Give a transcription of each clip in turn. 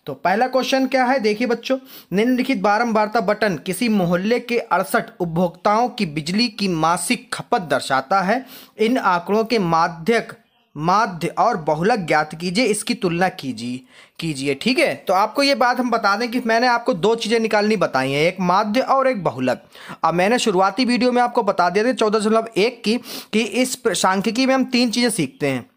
तो पहला क्वेश्चन क्या है, देखिए बच्चों, निम्नलिखित बारंबारता बटन किसी मोहल्ले के 68 उपभोक्ताओं की बिजली की मासिक खपत दर्शाता है। इन आंकड़ों के माध्य और बहुलक ज्ञात कीजिए, इसकी तुलना कीजिए। ठीक है, तो आपको ये बात हम बता दें कि मैंने आपको दो चीज़ें निकालनी बताई हैं, एक माध्य और एक बहुलक। अब मैंने शुरुआती वीडियो में आपको बता दिया था 14.1 की कि इस सांख्यिकी में हम तीन चीज़ें सीखते हैं।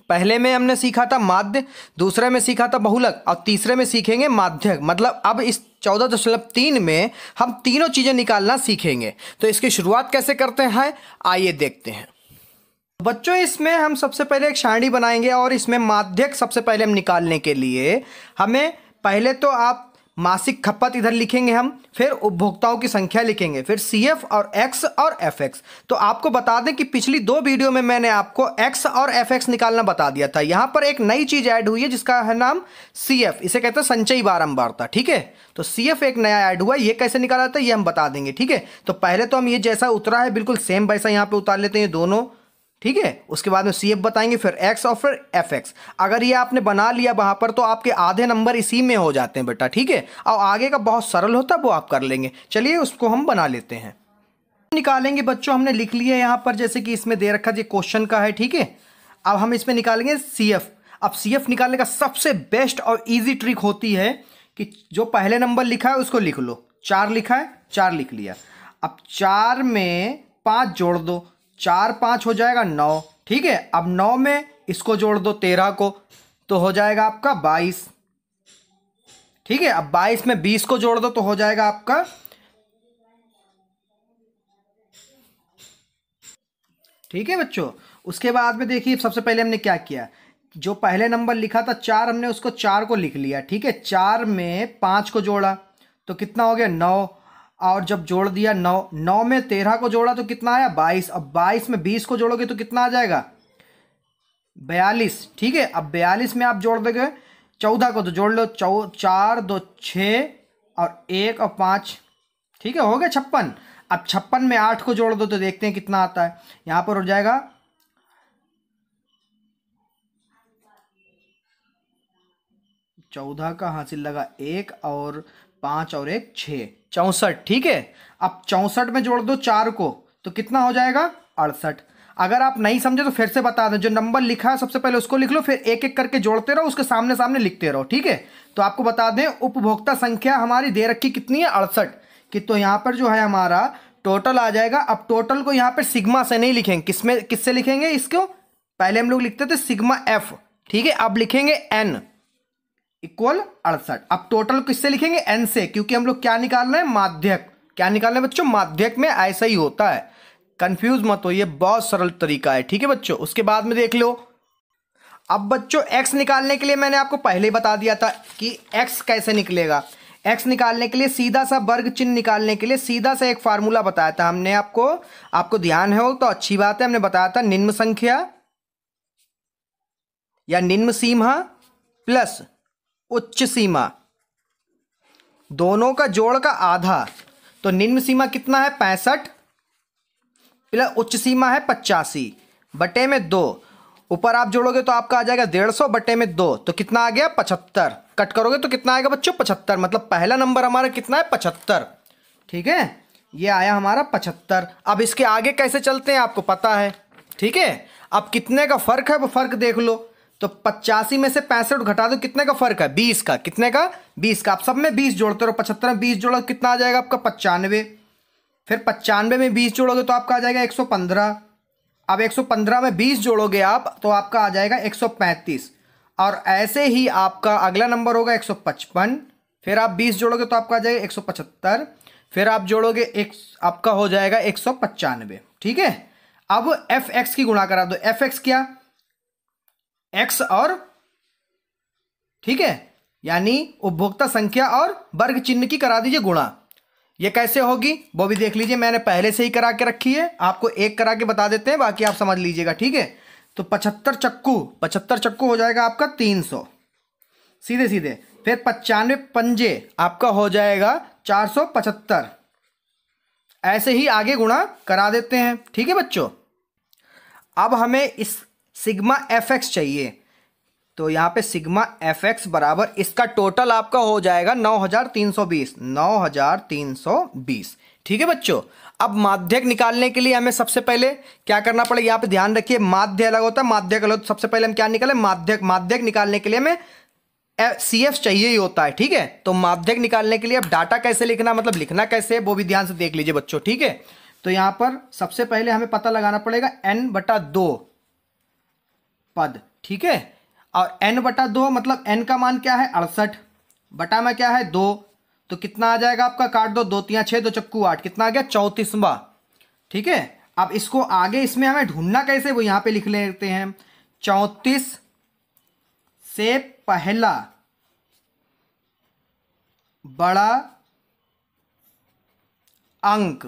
पहले में हमने सीखा था माध्य, दूसरे में सीखा था बहुलक और तीसरे में सीखेंगे माध्यक। मतलब अब इस 14.3 में हम तीनों चीज़ें निकालना सीखेंगे। तो इसकी शुरुआत कैसे करते हैं, आइए देखते हैं। बच्चों, इसमें हम सबसे पहले एक सारणी बनाएंगे और इसमें माध्यक सबसे पहले हम निकालने के लिए हमें पहले तो आप मासिक खपत इधर लिखेंगे हम, फिर उपभोक्ताओं की संख्या लिखेंगे, फिर CF और X और FX। तो आपको बता दें कि पिछली दो वीडियो में मैंने आपको X और FX निकालना बता दिया था। यहां पर एक नई चीज ऐड हुई है जिसका है नाम CF, इसे कहते हैं संचयी बारंबारता। ठीक है, तो CF एक नया ऐड हुआ है, ये कैसे निकाला जाता है ये हम बता देंगे। ठीक है, तो पहले तो हम ये जैसा उतरा है बिल्कुल सेम वैसा यहाँ पे उतार लेते हैं दोनों। ठीक है, उसके बाद में CF बताएंगे, फिर X और फिर FX। अगर ये आपने बना लिया वहां पर तो आपके आधे नंबर इसी में हो जाते हैं बेटा। ठीक है, और आगे का बहुत सरल होता है वो आप कर लेंगे। चलिए उसको हम बना लेते हैं, निकालेंगे। बच्चों हमने लिख लिया यहां पर, जैसे कि इसमें दे रखा है क्वेश्चन का है। ठीक है, अब हम इसमें निकालेंगे CF। अब CF निकालने का सबसे बेस्ट और ईजी ट्रिक होती है कि जो पहले नंबर लिखा है उसको लिख लो। 4 लिखा है, 4 लिख लिया। अब 4 में 5 जोड़ दो, 4 5 हो जाएगा 9। ठीक है, अब 9 में इसको जोड़ दो 13 को, तो हो जाएगा आपका 22। ठीक है, अब 22 में 20 को जोड़ दो तो हो जाएगा आपका, ठीक है बच्चों। उसके बाद में देखिए सबसे पहले हमने क्या किया, जो पहले नंबर लिखा था 4, हमने उसको 4 को लिख लिया। ठीक है, 4 में 5 को जोड़ा तो कितना हो गया 9, और जब जोड़ दिया 9 में 13 को जोड़ा तो कितना आया 22। अब 22 में 20 को जोड़ोगे तो कितना आ जाएगा 42। ठीक है, अब 42 में आप जोड़ दोगे 14 को तो जोड़ लो, 4 2 6 और 1 और 5। ठीक है, हो गया 56। अब 56 में 8 को जोड़ दो तो देखते हैं कितना आता है। यहां पर हो जाएगा 14 का हासिल लगा 1 और 5 और 1 6, 64। ठीक है, अब 64 में जोड़ दो 4 को तो कितना हो जाएगा 68। अगर आप नहीं समझे तो फिर से बता दें, जो नंबर लिखा है सबसे पहले उसको लिख लो, फिर एक एक करके जोड़ते रहो, उसके सामने सामने लिखते रहो। ठीक है, तो आपको बता दें उपभोक्ता संख्या हमारी दे रखी कितनी है 68 की। तो यहां पर जो है हमारा टोटल आ जाएगा। अब टोटल को यहां पर सिग्मा से नहीं लिखेंगे, किससे लिखेंगे इसको, पहले हम लोग लिखते थे सिग्मा F। ठीक है, अब लिखेंगे N इक्वल 68। अब टोटल किससे लिखेंगे N से, क्योंकि हम लोग क्या निकाल रहे हैं माध्यक। क्या निकाल रहे हैं बच्चों, माध्यक में ऐसा ही होता है, कंफ्यूज मत हो, ये बहुत सरल तरीका है। ठीक है बच्चों, उसके बाद में देख लो। अब बच्चों X निकालने के लिए मैंने आपको पहले ही बता दिया था कि X कैसे निकलेगा। X निकालने के लिए सीधा सा वर्ग चिन्ह निकालने के लिए सीधा सा एक फार्मूला बताया था हमने आपको ध्यान है तो अच्छी बात है। हमने बताया था निम्न संख्या या निम्न सीमा प्लस उच्च सीमा, दोनों का जोड़ का आधा। तो निम्न सीमा कितना है 65 प्लस उच्च सीमा है 85 बटे में 2। ऊपर आप जोड़ोगे तो आपका आ जाएगा 150 बटे में 2, तो कितना आ गया 75। कट करोगे तो कितना आएगा बच्चों 75। मतलब पहला नंबर हमारा कितना है 75। ठीक है, ये आया हमारा 75। अब इसके आगे कैसे चलते हैं आपको पता है। ठीक है, अब कितने का फर्क है वो फर्क देख लो। तो 85 में से 65 घटा दो, कितने का फर्क है 20 का। कितने का 20 का। आप सब में 20 जोड़ते रहो, 75 में 20 जोड़ो कितना आ जाएगा आपका 95। फिर 95 में 20 जोड़ोगे तो आपका आ जाएगा 115। अब 115 में 20 जोड़ोगे आप तो आपका आ जाएगा 135। और ऐसे ही आपका अगला नंबर होगा 155। फिर आप 20 जोड़ोगे तो आपका आ जाएगा 175। फिर आप जोड़ोगे आपका हो जाएगा 195। ठीक है, अब FX की गुणा करा दो। FX क्या, X और, ठीक है, यानी उपभोक्ता संख्या और वर्ग चिन्ह की करा दीजिए गुणा। ये कैसे होगी वो भी देख लीजिए, मैंने पहले से ही करा के रखी है, आपको एक करा के बता देते हैं, बाकी आप समझ लीजिएगा। ठीक है, तो 75 चक्कू हो जाएगा आपका 300 सीधे सीधे। फिर 95 पंजे आपका हो जाएगा 475। ऐसे ही आगे गुणा करा देते हैं। ठीक है बच्चों, अब हमें इस सिग्मा FX चाहिए। तो यहाँ पे सिग्मा एफ एक्स बराबर इसका टोटल आपका हो जाएगा 9320, 9320। ठीक है बच्चों। अब माध्यक निकालने के लिए हमें सबसे पहले क्या करना पड़ेगा, यहाँ पे ध्यान रखिए, माध्य अलग होता है, माध्यक अलग। सबसे पहले हम क्या निकालें, माध्यक निकालने के लिए हमें सी एफ चाहिए ही होता है। ठीक है, तो माध्यक निकालने के लिए अब डाटा कैसे लिखना, मतलब लिखना कैसे है वो भी ध्यान से देख लीजिए बच्चों। ठीक है, तो यहां पर सबसे पहले हमें पता लगाना पड़ेगा n/2 पद। ठीक है, और n/2 मतलब n का मान क्या है 68, बटा में क्या है 2, तो कितना आ जाएगा आपका, काट दो, 2 3 6, 2 चक्कू 8, कितना आ गया 34वां। ठीक है, अब इसको आगे इसमें हमें ढूंढना कैसे, वो यहां पे लिख लेते हैं। 34 से पहला बड़ा अंक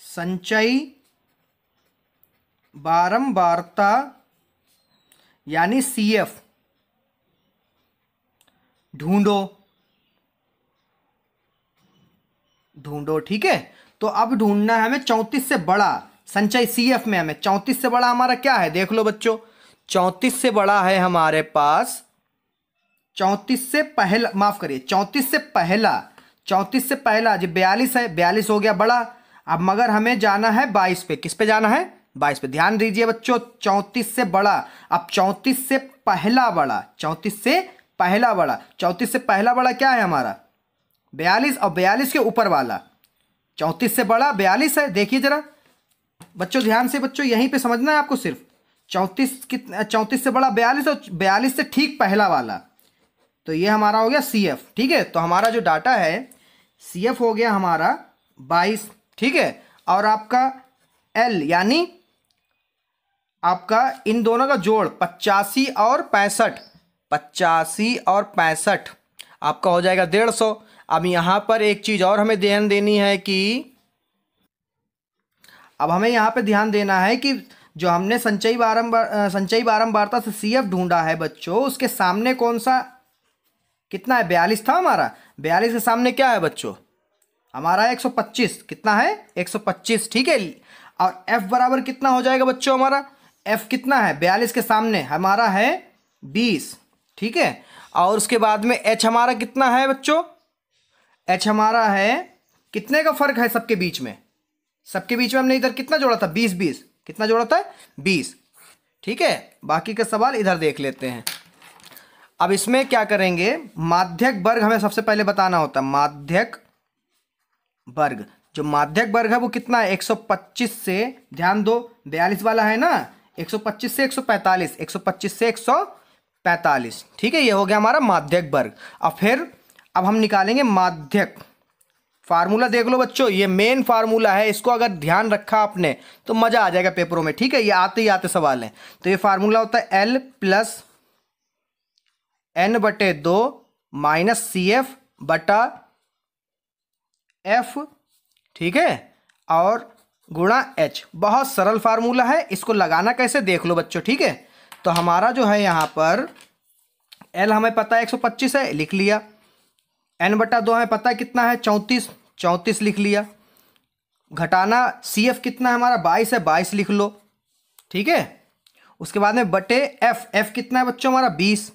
संचयी बारंबारता यानी सीएफ ढूंढो। ठीक है, तो अब ढूंढना है हमें 34 से बड़ा संचय सीएफ में। हमें 34 से बड़ा हमारा क्या है, देख लो बच्चों, 34 से बड़ा है हमारे पास, 34 से पहला, माफ करिए 34 से पहला, 34 से पहला जो 42 है, 42 हो गया बड़ा। अब मगर हमें जाना है 22 पे, किस पे जाना है 22 पे। ध्यान दीजिए बच्चों, 34 से बड़ा, अब 34 से पहला बड़ा, 34 से पहला बड़ा, 34 से पहला बड़ा क्या है हमारा 42, और 42 के ऊपर वाला 34 से बड़ा 42 है। देखिए जरा बच्चों ध्यान से, बच्चों यहीं पे समझना है आपको सिर्फ, 34 से बड़ा 42 और 42 से ठीक पहला वाला, तो ये हमारा हो गया सी एफ। ठीक है, तो हमारा जो डाटा है सी एफ हो गया हमारा 22। ठीक है, और आपका एल यानी आपका इन दोनों का जोड़ 85 और 65, 85 और 65 आपका हो जाएगा 150। अब यहां पर एक चीज और हमें ध्यान देनी है कि अब हमें यहां पे ध्यान देना है कि जो हमने संचयी बारंबारता से सीएफ ढूंढा है बच्चों, उसके सामने कौन सा कितना है 42 था हमारा, 42 के सामने क्या है बच्चों हमारा 125, कितना है 125। ठीक है, और f बराबर कितना हो जाएगा बच्चों हमारा, f कितना है 42 के सामने हमारा है 20। ठीक है, और उसके बाद में h हमारा कितना है बच्चों, h हमारा है कितने का फर्क है सबके बीच में, सबके बीच में हमने इधर कितना जोड़ा था 20 20, कितना जोड़ा था 20। ठीक है, बाकी का सवाल इधर देख लेते हैं। अब इसमें क्या करेंगे, माध्यक वर्ग हमें सबसे पहले बताना होता है। माध्यक वर्ग, जो माध्यक वर्ग है वो कितना है 125 से, ध्यान दो 42 वाला है ना, 125 से 145, 125 से 145। ठीक है, ये हो गया हमारा माध्यक वर्ग। अब हम निकालेंगे माध्यक। फार्मूला देख लो बच्चों, ये मेन फार्मूला है, इसको अगर ध्यान रखा आपने तो मजा आ जाएगा पेपरों में। ठीक है, ये आते ही आते सवाल है। तो ये फार्मूला होता है L plus n/2 minus C F बटा एफ। ठीक है, और गुणा h। बहुत सरल फार्मूला है, इसको लगाना कैसे देख लो बच्चों। ठीक है, तो हमारा जो है यहां पर L हमें पता है 125 है, लिख लिया। n/2 हमें पता है कितना है 34, 34 लिख लिया। घटाना सी एफ कितना है हमारा 22 है, 22 लिख लो। ठीक है, उसके बाद में बटे एफ कितना है बच्चों हमारा 20।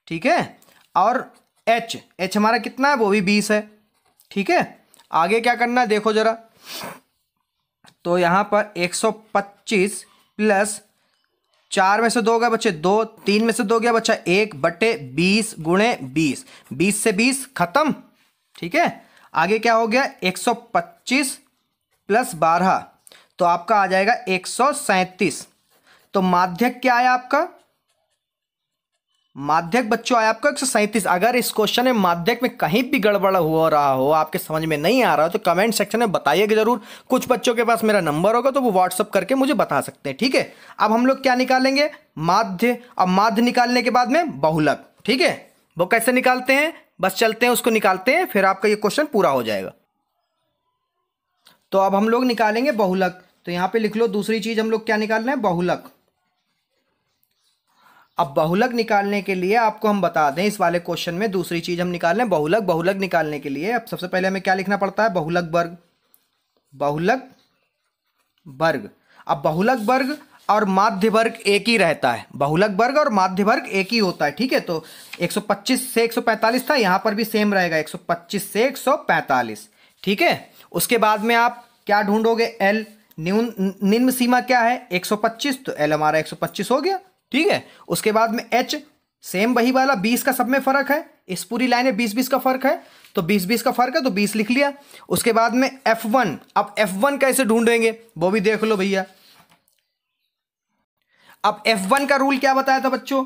ठीक है, और h हमारा कितना है वो भी 20 है। ठीक है, आगे क्या करना है देखो जरा, तो यहां पर 125 प्लस 4 में से 2 गया बच्चे 2, 3 में से 2 गया बच्चा 1 बटे 20 गुणे 20, 20 से 20 खत्म। ठीक है, आगे क्या हो गया 125 प्लस 12, तो आपका आ जाएगा 137। तो माध्यक क्या आया आपका, माध्यक बच्चों आया आपका 137। अगर इस क्वेश्चन में माध्यक में कहीं भी गड़बड़ हो रहा हो, आपके समझ में नहीं आ रहा हो, तो कमेंट सेक्शन में बताइएगा जरूर। कुछ बच्चों के पास मेरा नंबर होगा तो वो व्हाट्सअप करके मुझे बता सकते हैं। ठीक है, अब हम लोग क्या निकालेंगे माध्य। अब माध्य निकालने के बाद में बहुलक। ठीक है, वो कैसे निकालते हैं, बस चलते हैं उसको निकालते हैं, फिर आपका ये क्वेश्चन पूरा हो जाएगा। तो अब हम लोग निकालेंगे बहुलक। तो यहां पर लिख लो दूसरी चीज हम लोग क्या निकाल रहे हैं, बहुलक। अब बहुलक निकालने के लिए आपको हम बता दें, इस वाले क्वेश्चन में दूसरी चीज हम निकाल रहे हैं बहुलक। बहुलक निकालने के लिए अब सबसे पहले हमें क्या लिखना पड़ता है, बहुलक वर्ग। बहुलक वर्ग, अब बहुलक वर्ग और माध्य वर्ग एक ही रहता है, बहुलक वर्ग और माध्य वर्ग एक ही होता है, ठीक है। तो 125 से 145 था, यहाँ पर भी सेम रहेगा 125 से 145, ठीक है। उसके बाद में आप क्या ढूंढोगे, एल, निम्न सीमा क्या है 125, तो एल हमारा 125 हो गया, ठीक है। उसके बाद में एच, सेम वही वाला 20 का सब में फर्क है, इस पूरी लाइन में 20-20 का फर्क है, तो 20-20 का फर्क है तो 20 लिख लिया। उसके बाद में F1, अब F1 कैसे ढूंढेंगे वो भी देख लो भैया। अब F1 का रूल क्या बताया था बच्चों,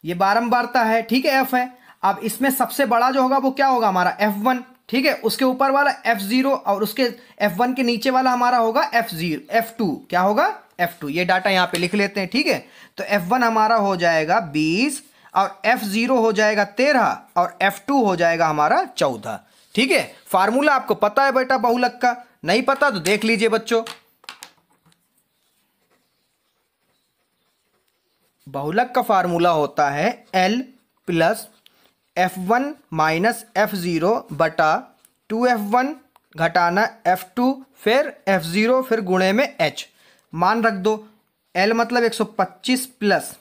ये बारंबारता है, ठीक है, F है। अब इसमें सबसे बड़ा जो होगा वो क्या होगा हमारा F1, ठीक है। उसके ऊपर वाला F0 और उसके F1 के नीचे वाला हमारा होगा F2, क्या होगा F2। ये डाटा यहां पे लिख लेते हैं, ठीक है। तो F1 हमारा हो जाएगा 20 और F0 हो जाएगा 13 और F2 हो जाएगा हमारा 14, ठीक है। फार्मूला आपको पता है बेटा बहुलक का, नहीं पता तो देख लीजिए बच्चों। बहुलक का फार्मूला होता है L plus F1 minus F0 बटा 2F1 घटाना F2 फिर F0 फिर गुणे में H। मान रख दो, L मतलब 125 प्लस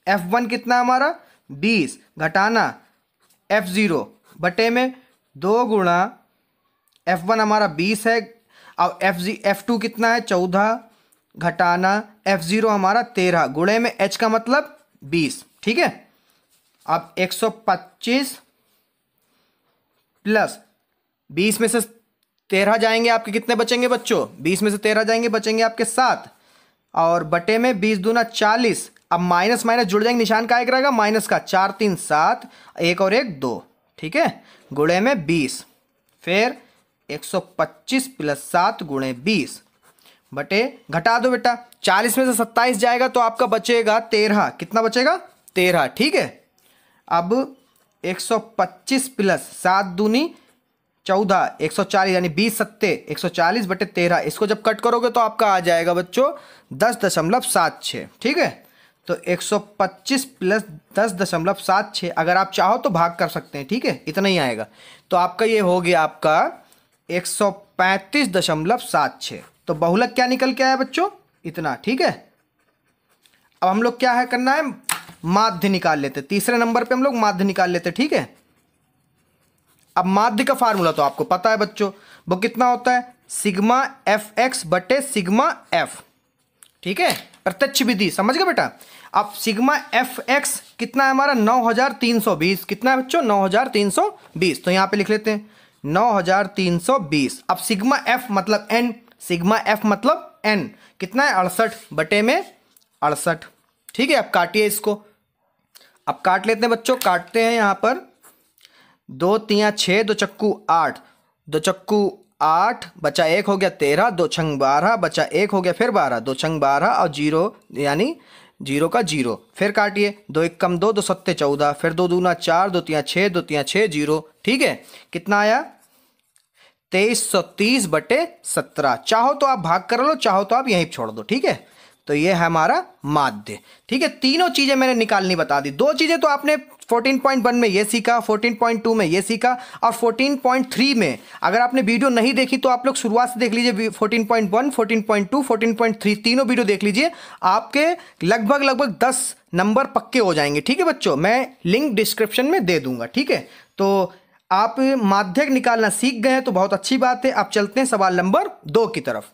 F1 कितना हमारा 20 घटाना F0 बटे में 2 गुणा F1 हमारा 20 है और F2 कितना है 14 घटाना F0 हमारा 13 गुणे में H का मतलब 20, ठीक है। अब 125 प्लस 20 में से 13 जाएंगे आपके कितने बचेंगे बच्चों, 20 में से 13 जाएंगे बचेंगे आपके 7 और बटे में 20 दूना 40। अब माइनस माइनस जुड़ जाएंगे, निशान का एक रहेगा माइनस का, 4 3 7, एक और एक 2, ठीक है, गुणे में 20 फिर 125 प्लस 7 गुणे 20 बटे घटा दो बेटा, 40 में से 27 जाएगा तो आपका बचेगा 13, कितना बचेगा 13, ठीक है। अब 125 प्लस 7 दूनी 14, 140 यानी 20 सत्ते 140 बटे 13, इसको जब कट करोगे तो आपका आ जाएगा बच्चों 10.76, ठीक है। तो 125 प्लस 10.76, अगर आप चाहो तो भाग कर सकते हैं, ठीक है, इतना ही आएगा। तो आपका ये हो गया आपका 135.76। तो बहुलक क्या निकल के आया बच्चों, इतना, ठीक है। अब हम लोग क्या है करना है, माध्य निकाल लेते, तीसरे नंबर पे हम लोग माध्य निकाल लेते, ठीक है। अब माध्य का फार्मूला तो आपको पता है बच्चों, वो कितना होता है सिग्मा एफ एक्स बटे सिग्मा एफ, ठीक है, प्रत्यक्ष विधि, समझ गए बेटा। अब सिग्मा एफ एक्स कितना है हमारा 9320, कितना है बच्चों 9320, तो यहां पे लिख लेते हैं 9320। अब सिग्मा एफ मतलब एन, सिग्मा एफ मतलब एन कितना है 68 बटे में 68, ठीक है। अब काटिए इसको, अब काट लेते हैं बच्चों, काटते हैं यहां पर 2 3 6, 2 चक्कू 8, 2 चक्कू 8 बचा 1 हो गया 13, 2 छंग 12 बचा 1 हो गया फिर 12, 2 छंग 12 और 0 यानी 0 का 0, फिर काटिए 2 1 कम 2, 2 सत्ते 14, फिर 2 दूना 4, 2 3 6, 2 3 6 0, ठीक है। कितना आया 2330 बटे 17। चाहो तो आप भाग कर लो, चाहो तो आप यहीं छोड़ दो, ठीक है। तो ये है हमारा माध्य, ठीक है। तीनों चीजें मैंने निकालनी बता दी, 2 चीजें तो आपने 14.1 में ये सीखा, 14.2 में ये सीखा और 14.3 में अगर आपने वीडियो नहीं देखी तो आप लोग शुरुआत से देख लीजिए, 14.1 14.2 14.3 तीनों वीडियो देख लीजिए, आपके लगभग 10 नंबर पक्के हो जाएंगे, ठीक है बच्चों। मैं लिंक डिस्क्रिप्शन में दे दूंगा, ठीक है। तो आप माध्यक निकालना सीख गए हैं तो बहुत अच्छी बात है। अब चलते हैं सवाल नंबर 2 की तरफ।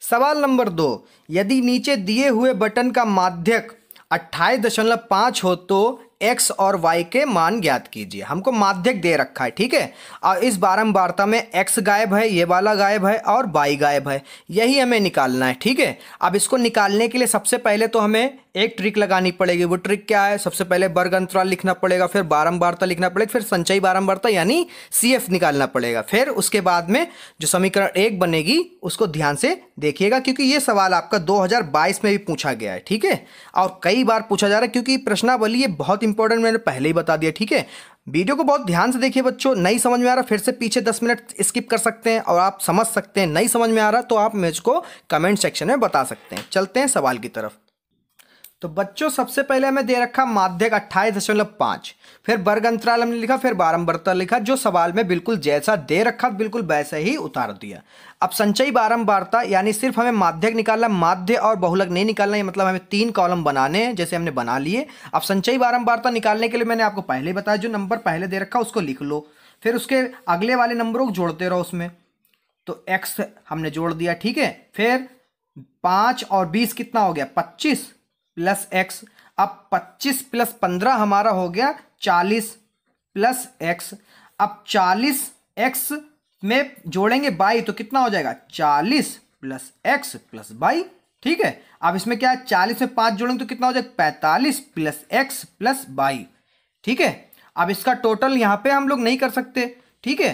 सवाल नंबर 2, यदि नीचे दिए हुए बटन का माध्यक 28.5 हो तो x और y के मान ज्ञात कीजिए। हमको माध्यक दे रखा है, ठीक है, और इस बारंबारता में x गायब है, ये वाला गायब है और y गायब है, यही हमें निकालना है, ठीक है। अब इसको निकालने के लिए सबसे पहले तो हमें एक ट्रिक लगानी पड़ेगी। वो ट्रिक क्या है, सबसे पहले वर्ग अंतराल लिखना पड़ेगा, फिर बारंबारता लिखना पड़ेगा, फिर संचयी बारंबारता यानी CF निकालना पड़ेगा। फिर उसके बाद में जो समीकरण 1 बनेगी उसको ध्यान से देखिएगा, क्योंकि ये सवाल आपका 2022 में भी पूछा गया है, ठीक है, और कई बार पूछा जा रहा है, क्योंकि प्रश्नावली ये बहुत इंपॉर्टेंट, मैंने पहले ही बता दिया, ठीक है। वीडियो को बहुत ध्यान से देखिए बच्चों, नहीं समझ में आ रहा फिर से पीछे 10 मिनट स्किप कर सकते हैं और आप समझ सकते हैं। नहीं समझ में आ रहा तो आप मुझको कमेंट सेक्शन में बता सकते हैं। चलते हैं सवाल की तरफ। तो बच्चों सबसे पहले हमें दे रखा माध्यक 28.5, फिर वर्ग अंतराल हमने लिखा, फिर बारंबारता लिखा, जो सवाल में बिल्कुल जैसा दे रखा बिल्कुल वैसे ही उतार दिया। अब संचयी बारंबारता यानी सिर्फ हमें माध्यक निकालना, माध्य और बहुलक नहीं निकालना, ये मतलब हमें 3 कॉलम बनाने हैं, जैसे हमने बना लिए। अब संचयी बारंबारता निकालने के लिए मैंने आपको पहले ही बताया, जो नंबर पहले दे रखा उसको लिख लो, फिर उसके अगले वाले नंबरों को जोड़ते रहो उसमें। तो x हमने जोड़ दिया, ठीक है। फिर 5 और 20 कितना हो गया, 25 प्लस x। अब 25 प्लस 15 हमारा हो गया 40 प्लस x। अब 40x में जोड़ेंगे 22 तो कितना हो जाएगा, 40 प्लस x प्लस 22, ठीक है। अब इसमें क्या है, 40 में 5 जोड़ेंगे तो कितना हो जाएगा, 45 प्लस x प्लस 22, ठीक है। अब इसका टोटल यहां पे हम लोग नहीं कर सकते, ठीक है।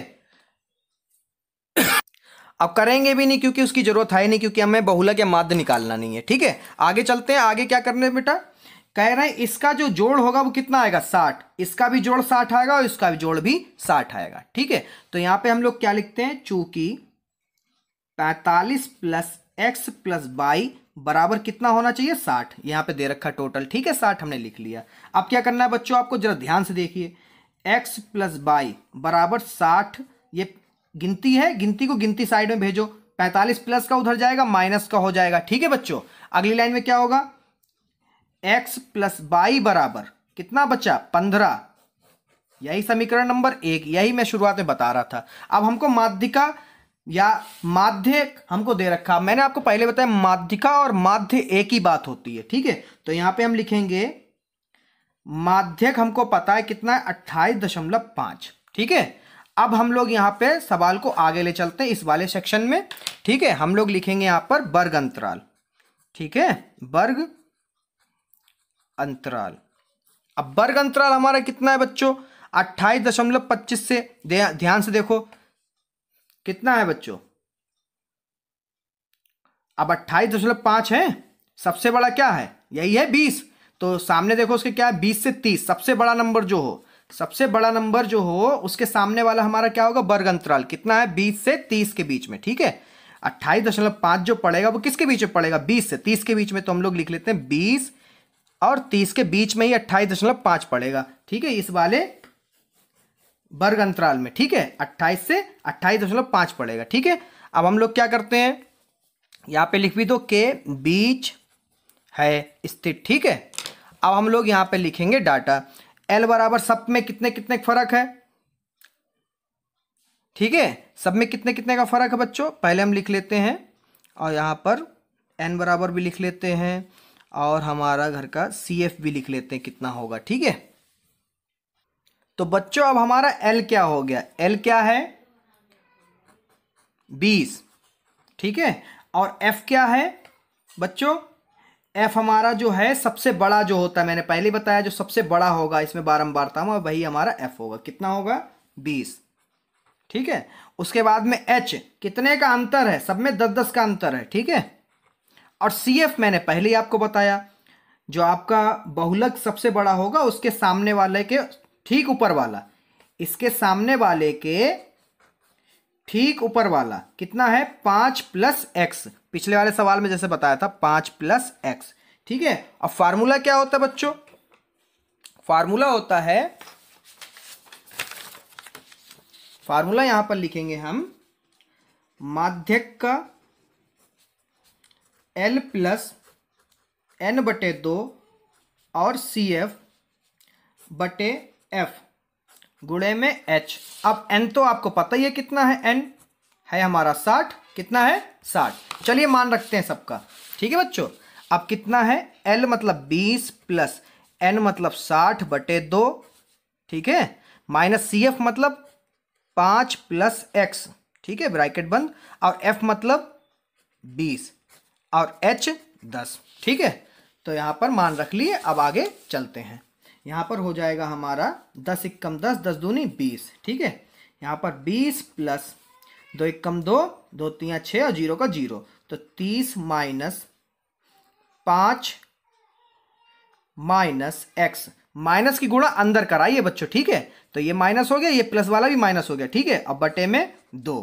अब करेंगे भी नहीं क्योंकि उसकी जरूरत है नहीं, क्योंकि हमें बहुलक या माध्य निकालना नहीं है, ठीक है। आगे चलते हैं, आगे क्या करने बेटा, कह रहे हैं इसका जो जोड़ होगा वो कितना आएगा, 60, इसका भी जोड़ 60 आएगा और इसका भी जोड़ भी 60 आएगा, ठीक है। तो यहां पे हम लोग क्या लिखते हैं, चूंकि 45 प्लस एक्स प्लस 22 बराबर कितना होना चाहिए, 60, यहां पे दे रखा टोटल, ठीक है, 60 हमने लिख लिया। अब क्या करना है बच्चों, आपको जरा ध्यान से देखिए, x प्लस 22 बराबर 60, ये गिनती है, गिनती को गिनती साइड में भेजो, 45 प्लस का उधर जाएगा, माइनस का हो जाएगा, ठीक है बच्चों। अगली लाइन में क्या होगा, x प्लस 22 बराबर कितना बचा, 15, यही समीकरण नंबर 1, यही मैं शुरुआत में बता रहा था। अब हमको माध्यिका या माध्यक हमको दे रखा, मैंने आपको पहले बताया माध्यिका और माध्य एक ही बात होती है, ठीक है। तो यहां पे हम लिखेंगे माध्यक हमको पता है कितना है, 28.5, ठीक है। अब हम लोग यहां पे सवाल को आगे ले चलते हैं इस वाले सेक्शन में, ठीक है। हम लोग लिखेंगे यहां पर वर्ग अंतराल, ठीक है, वर्ग अंतराल। अब वर्ग अंतराल हमारा कितना है बच्चों, 28.25 से ध्यान से देखो कितना है बच्चों, अब 28.5 है, सबसे बड़ा क्या है, यही है 20, तो सामने देखो उसके क्या है, 20 से 30, सबसे बड़ा नंबर जो हो, सबसे बड़ा नंबर जो हो उसके सामने वाला हमारा क्या होगा, वर्ग अंतराल कितना है, 20 से 30 के बीच में, ठीक है। 28.5 जो पड़ेगा वो किसके बीच में पड़ेगा, 20 से 30 के बीच में, तो हम लोग लिख लेते हैं 20 और 30 के बीच में ही 28.5 पड़ेगा, ठीक है, इस वाले वर्ग अंतराल में, ठीक है, 28 से 28.5 पड़ेगा, ठीक है। अब हम लोग क्या करते हैं, यहां पे लिख भी दो के बीच है स्थित, ठीक है। अब हम लोग यहां पे लिखेंगे डाटा, एल बराबर सब में कितने कितने फर्क है, ठीक है, सब में कितने कितने का फर्क है बच्चों, पहले हम लिख लेते हैं और यहां पर एन बराबर भी लिख लेते हैं और हमारा घर का सी एफ भी लिख लेते हैं कितना होगा, ठीक है। तो बच्चों अब हमारा एल क्या हो गया, एल क्या है 20, ठीक है, और एफ क्या है बच्चों, एफ हमारा जो है सबसे बड़ा जो होता है, मैंने पहले बताया जो सबसे बड़ा होगा इसमें बारंबारता में वही हमारा एफ होगा, कितना होगा 20, ठीक है। उसके बाद में एच कितने का अंतर है, सब में 10-10 का अंतर है, ठीक है। और सी एफ मैंने पहले ही आपको बताया, जो आपका बहुलक सबसे बड़ा होगा उसके सामने वाले के ठीक ऊपर वाला, इसके सामने वाले के ठीक ऊपर वाला कितना है, 5 प्लस एक्स, पिछले वाले सवाल में जैसे बताया था 5 प्लस एक्स, ठीक है। अब फार्मूला क्या होता है बच्चों, फार्मूला होता है, फार्मूला यहां पर लिखेंगे हम, माध्यक का L प्लस N/2 और CF बटे F गुणे में H। अब N तो आपको पता ही है कितना है, N है हमारा 60, कितना है 60, चलिए मान रखते हैं सबका, ठीक है बच्चों। अब कितना है, L मतलब 20 प्लस N मतलब 60/2, ठीक है, माइनस CF मतलब 5 प्लस X, ठीक है, ब्रैकेट बंद, और F मतलब 20 और H 10, ठीक है। तो यहां पर मान रख लिए, अब आगे चलते हैं, यहां पर हो जाएगा हमारा 10 एकम 10, 10 दूनी 20, ठीक है। यहां पर 20 प्लस 2 एकम 2, 2 3 6 और 0 का 0, तो 30 माइनस 5 माइनस एक्स, माइनस की गुणा अंदर कराइए बच्चों, ठीक है। तो ये माइनस हो गया, ये प्लस वाला भी माइनस हो गया, ठीक है। अब बटे में 2,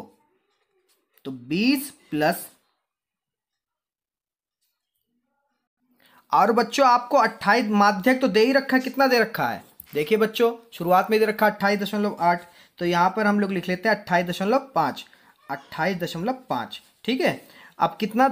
तो 20 प्लस, और बच्चों आपको 28 माध्यक तो दे ही रखा है, कितना दे रखा है देखिए बच्चों, शुरुआत में दे रखा 28.8, तो यहाँ पर हम लोग लिख लेते हैं 28.5, 28.5, ठीक है। अब कितना,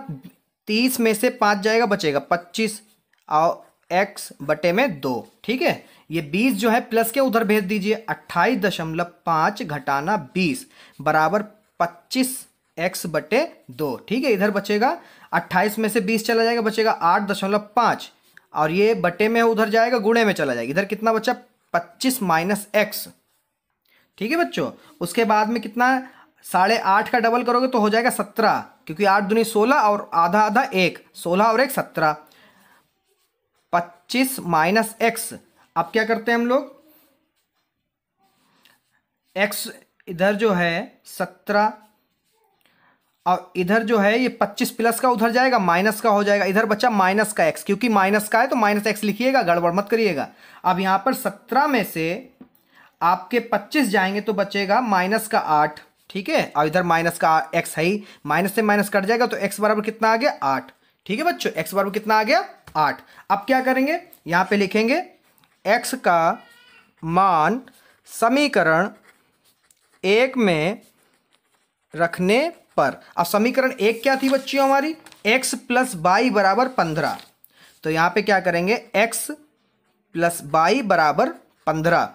30 में से 5 जाएगा, बचेगा 25 और x बटे में 2, ठीक है। ये 20 जो है प्लस के उधर भेज दीजिए, 28.5 घटाना 20 बराबर 25x बटे 2, ठीक है। इधर बचेगा 28 में से 20 चला जाएगा, बचेगा 8.5 और ये बटे में उधर जाएगा, गुणे में चला जाएगा, इधर कितना बचा 25 माइनस x, ठीक है बच्चों। उसके बाद में कितना, 8.5 का डबल करोगे तो हो जाएगा 17, क्योंकि 8 दूनी 16 और आधा आधा 1, 16 और 1 17, 25 माइनस x। अब क्या करते हैं हम लोग, x इधर जो है 17 और इधर जो है ये 25 प्लस का उधर जाएगा, माइनस का हो जाएगा, इधर बचा माइनस का x, क्योंकि माइनस का है तो माइनस x लिखिएगा, गड़बड़ मत करिएगा। अब यहाँ पर 17 में से आपके 25 जाएंगे तो बचेगा माइनस का 8, ठीक है। और इधर माइनस का x है ही, माइनस से माइनस कट जाएगा तो x बराबर कितना आ गया 8, ठीक है बच्चों, x बराबर कितना आ गया 8। अब क्या करेंगे, यहाँ पे लिखेंगे x का मान समीकरण 1 में रखने पर। अब समीकरण 1 क्या थी बच्चियों हमारी, x प्लस वाई बराबर 15, तो यहाँ पे क्या करेंगे x प्लस वाई बराबर 15,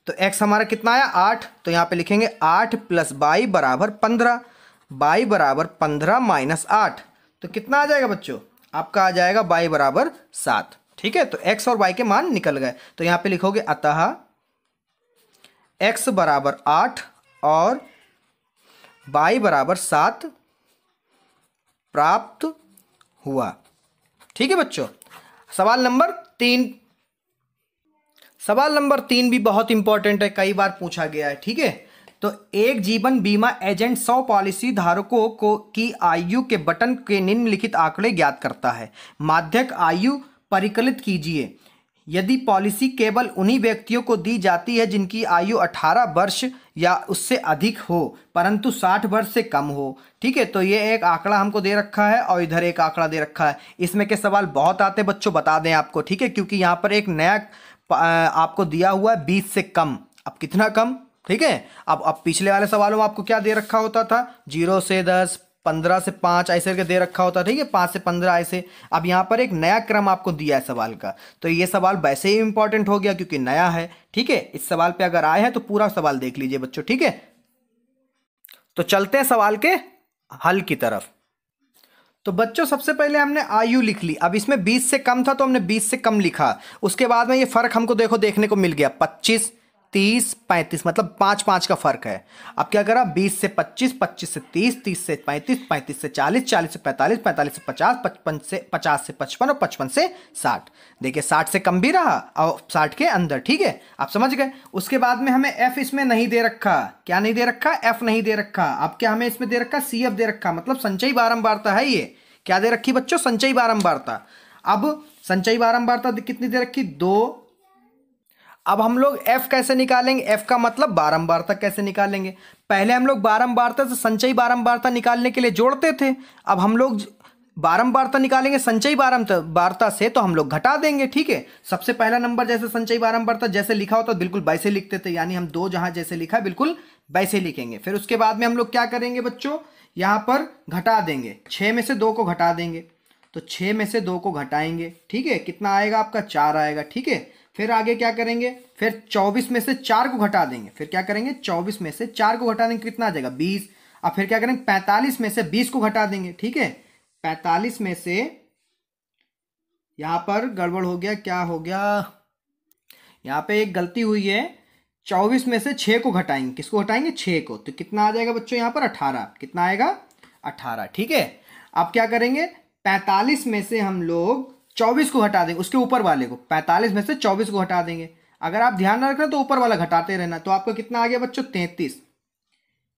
तो x हमारा कितना आया 8, तो यहाँ पे लिखेंगे 8 प्लस वाई बराबर 15, वाई बराबर 15 माइनस 8, तो कितना आ जाएगा बच्चों, आपका आ जाएगा वाई बराबर 7, ठीक है। तो x और y के मान निकल गए, तो यहाँ पे लिखोगे अतः x बराबर 8 और y बराबर 7 प्राप्त हुआ, ठीक है बच्चों। सवाल नंबर 3, सवाल नंबर 3 भी बहुत इंपॉर्टेंट है, कई बार पूछा गया है, ठीक है। तो एक जीवन बीमा एजेंट 100 पॉलिसी धारकों को की आयु के बटन के निम्नलिखित आंकड़े ज्ञात करता है। माध्यक आयु परिकलित कीजिए। यदि पॉलिसी केवल उन्हीं व्यक्तियों को दी जाती है जिनकी आयु 18 वर्ष या उससे अधिक हो परंतु 60 वर्ष से कम हो, ठीक है। तो ये एक आंकड़ा हमको दे रखा है और इधर एक आंकड़ा दे रखा है। इसमें के सवाल बहुत आते हैं बच्चों, बता दें आपको, ठीक है, क्योंकि यहाँ पर एक नया आपको दिया हुआ है 20 से कम। अब कितना कम, ठीक है। अब पिछले वाले सवालों में आपको क्या दे रखा होता था, 0 से 10, 15 से 5 ऐसे करके दे रखा होता, ठीक है, 5 से 15 ऐसे। अब यहाँ पर एक नया क्रम आपको दिया है सवाल का, तो ये सवाल वैसे ही इंपॉर्टेंट हो गया क्योंकि नया है, ठीक है। इस सवाल पे अगर आए हैं तो पूरा सवाल देख लीजिए बच्चों, ठीक है। तो चलते हैं सवाल के हल की तरफ। तो बच्चों सबसे पहले हमने आयु लिख ली। अब इसमें 20 से कम था तो हमने 20 से कम लिखा। उसके बाद में ये फर्क हमको देखने को मिल गया, 25, 30, 35, मतलब 5-5 का फर्क है। अब क्या करा, 20 से 25, 25 से 30, 30 से 35, 35 से 40, 40 से 45, 45 से 50, 50 से 55 और 55 से 60। देखिए 60 से कम भी रहा और 60 के अंदर, ठीक है, आप समझ गए। उसके बाद में हमें एफ इसमें नहीं दे रखा। क्या नहीं दे रखा, एफ नहीं दे रखा। अब क्या हमें इसमें दे रखा, सी एफ दे रखा, मतलब संचयी बारंबारता है ये। क्या दे रखी बच्चों, संचयी बारंबारता। अब संचयी बारंबारता कितनी दे रखी, 2। अब हम लोग f कैसे निकालेंगे, f का मतलब बारंबारता कैसे निकालेंगे। पहले हम लोग बारंबारता से संचयी बारंबारता निकालने के लिए जोड़ते थे। अब हम लोग बारंबारता निकालेंगे संचयी बारंबारता से तो हम लोग घटा देंगे, ठीक है। सबसे पहला नंबर जैसे संचयी बारंबारता जैसे लिखा होता बिल्कुल वैसे लिखते थे, यानी हम 2 जहां जैसे लिखा है बिल्कुल वैसे लिखेंगे। फिर उसके बाद में हम लोग क्या करेंगे बच्चों, यहाँ पर घटा देंगे, 6 में से 2 को घटा देंगे, तो 6 में से 2 को घटाएंगे, ठीक है, कितना आएगा आपका 4 आएगा, ठीक है। फिर आगे क्या करेंगे, फिर 24 में से 4 को घटा देंगे, फिर क्या करेंगे 24 में से 4 को घटा देंगे, कितना आ जाएगा 20। अब फिर क्या करेंगे 45 में से 20 को घटा देंगे, ठीक है। 45 में से, यहां पर गड़बड़ हो गया, क्या हो गया, यहां पे एक गलती हुई है, 24 में से 6 को घटाएंगे, किसको घटाएंगे 6 को, तो कितना आ जाएगा बच्चों यहाँ पर 18, कितना आएगा 18, ठीक है। अब क्या करेंगे 45 में से हम लोग 24 को हटा देंगे, उसके ऊपर वाले को, 45 में से 24 को हटा देंगे। अगर आप ध्यान न रखें तो ऊपर वाला घटाते रहना, तो आपका कितना आ गया बच्चों 33,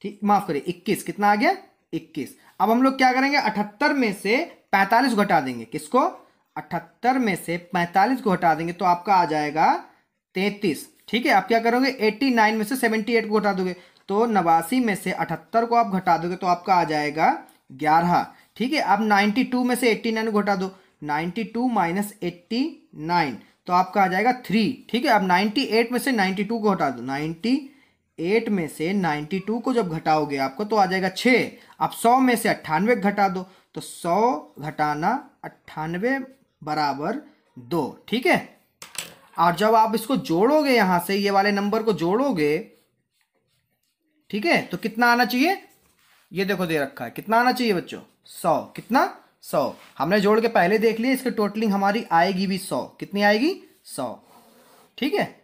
ठीक, माफ करिए 21, कितना आ गया 21। अब हम लोग क्या करेंगे 78 में से 45 को हटा देंगे, किसको 78 में से 45 को हटा देंगे तो आपका आ जाएगा 33, ठीक है। आप क्या करोगे 89 में से 78 को हटा दोगे, तो 89 में से 78 को आप घटा दोगे तो आपका आ जाएगा 11, ठीक है। अब 92 में से 89 को घटा दो, 92 माइनस 89 तो आपका आ जाएगा 3। ठीक है, अब 98 में से 92 को हटा दो। 98 में से 92 को जब घटाओगे आपको तो आ जाएगा 6। अब 100 में से 98 घटा दो तो 100 घटाना 98 बराबर 2। ठीक है, और जब आप इसको जोड़ोगे यहां से ये वाले नंबर को जोड़ोगे, ठीक है, तो कितना आना चाहिए? ये देखो दे रखा है, कितना आना चाहिए बच्चों? 100। कितना? 100। हमने जोड़ के पहले देख लिया, इसकी टोटलिंग हमारी आएगी भी 100। कितनी आएगी? 100। ठीक है,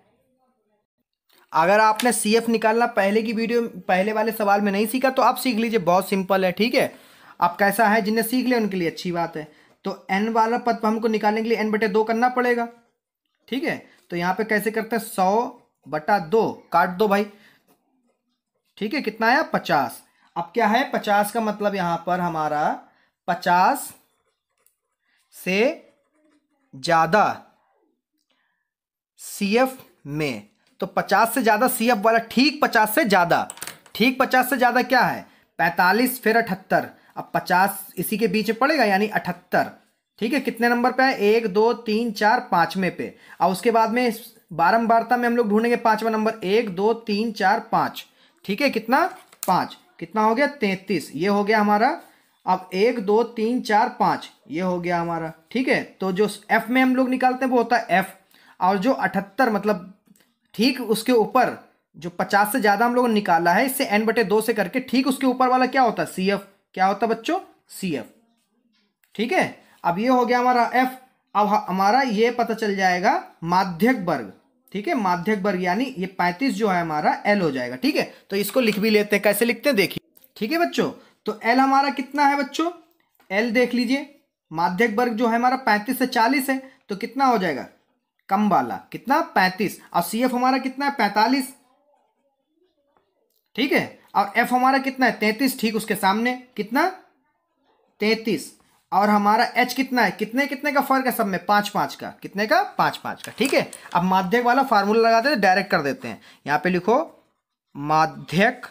अगर आपने CF निकालना पहले की वीडियो पहले वाले सवाल में नहीं सीखा तो आप सीख लीजिए, बहुत सिंपल है। ठीक है, अब कैसा है, जिन्हें सीख लिया उनके लिए अच्छी बात है। तो n वाला पद हमको निकालने के लिए n/2 करना पड़ेगा। ठीक है, तो यहाँ पे कैसे करते हैं? 100/2 काट दो भाई। ठीक है, कितना आया? 50। अब क्या है 50 का मतलब यहां पर हमारा 50 से ज्यादा CF में, तो 50 से ज्यादा CF वाला, ठीक 50 से ज्यादा, ठीक 50 से ज्यादा क्या है? 45 फिर 78। अब 50 इसी के बीच में पड़ेगा यानी 78। ठीक है, कितने नंबर पे है? 1 2 3 4 5वें पे। और उसके बाद में बारंबारता में हम लोग ढूंढेंगे 5वां नंबर। 1 2 3 4 5। ठीक है, कितना? 5। कितना हो गया? 33। ये हो गया हमारा। अब 1 2 3 4 5 ये हो गया हमारा। ठीक है, तो जो F में हम लोग निकालते हैं वो होता है F, और जो 78 मतलब ठीक उसके ऊपर जो 50 से ज्यादा हम लोगों ने निकाला है, इससे n/2 से करके ठीक उसके ऊपर वाला क्या होता है? CF। क्या होता है बच्चों? CF। ठीक है, अब ये हो गया हमारा F। अब हमारा ये पता चल जाएगा माध्यक वर्ग। ठीक है, माध्यक वर्ग यानी ये 35 जो है हमारा L हो जाएगा। ठीक है, तो इसको लिख भी लेते हैं, कैसे लिखते हैं देखिए। ठीक है बच्चों, तो L हमारा कितना है बच्चों? L देख लीजिए, माध्यक वर्ग जो है हमारा 35 से 40 है, तो कितना हो जाएगा? कम वाला कितना? 35। और CF हमारा कितना है? 45। ठीक है, और F हमारा कितना है? 33। ठीक उसके सामने कितना? 33। और हमारा H कितना है? कितने कितने का फर्क है सब में? 5 5 का। कितने का? 5 5 का। ठीक है, अब माध्यक वाला फार्मूला लगाते हैं, डायरेक्ट कर देते हैं। यहां पे लिखो माध्यक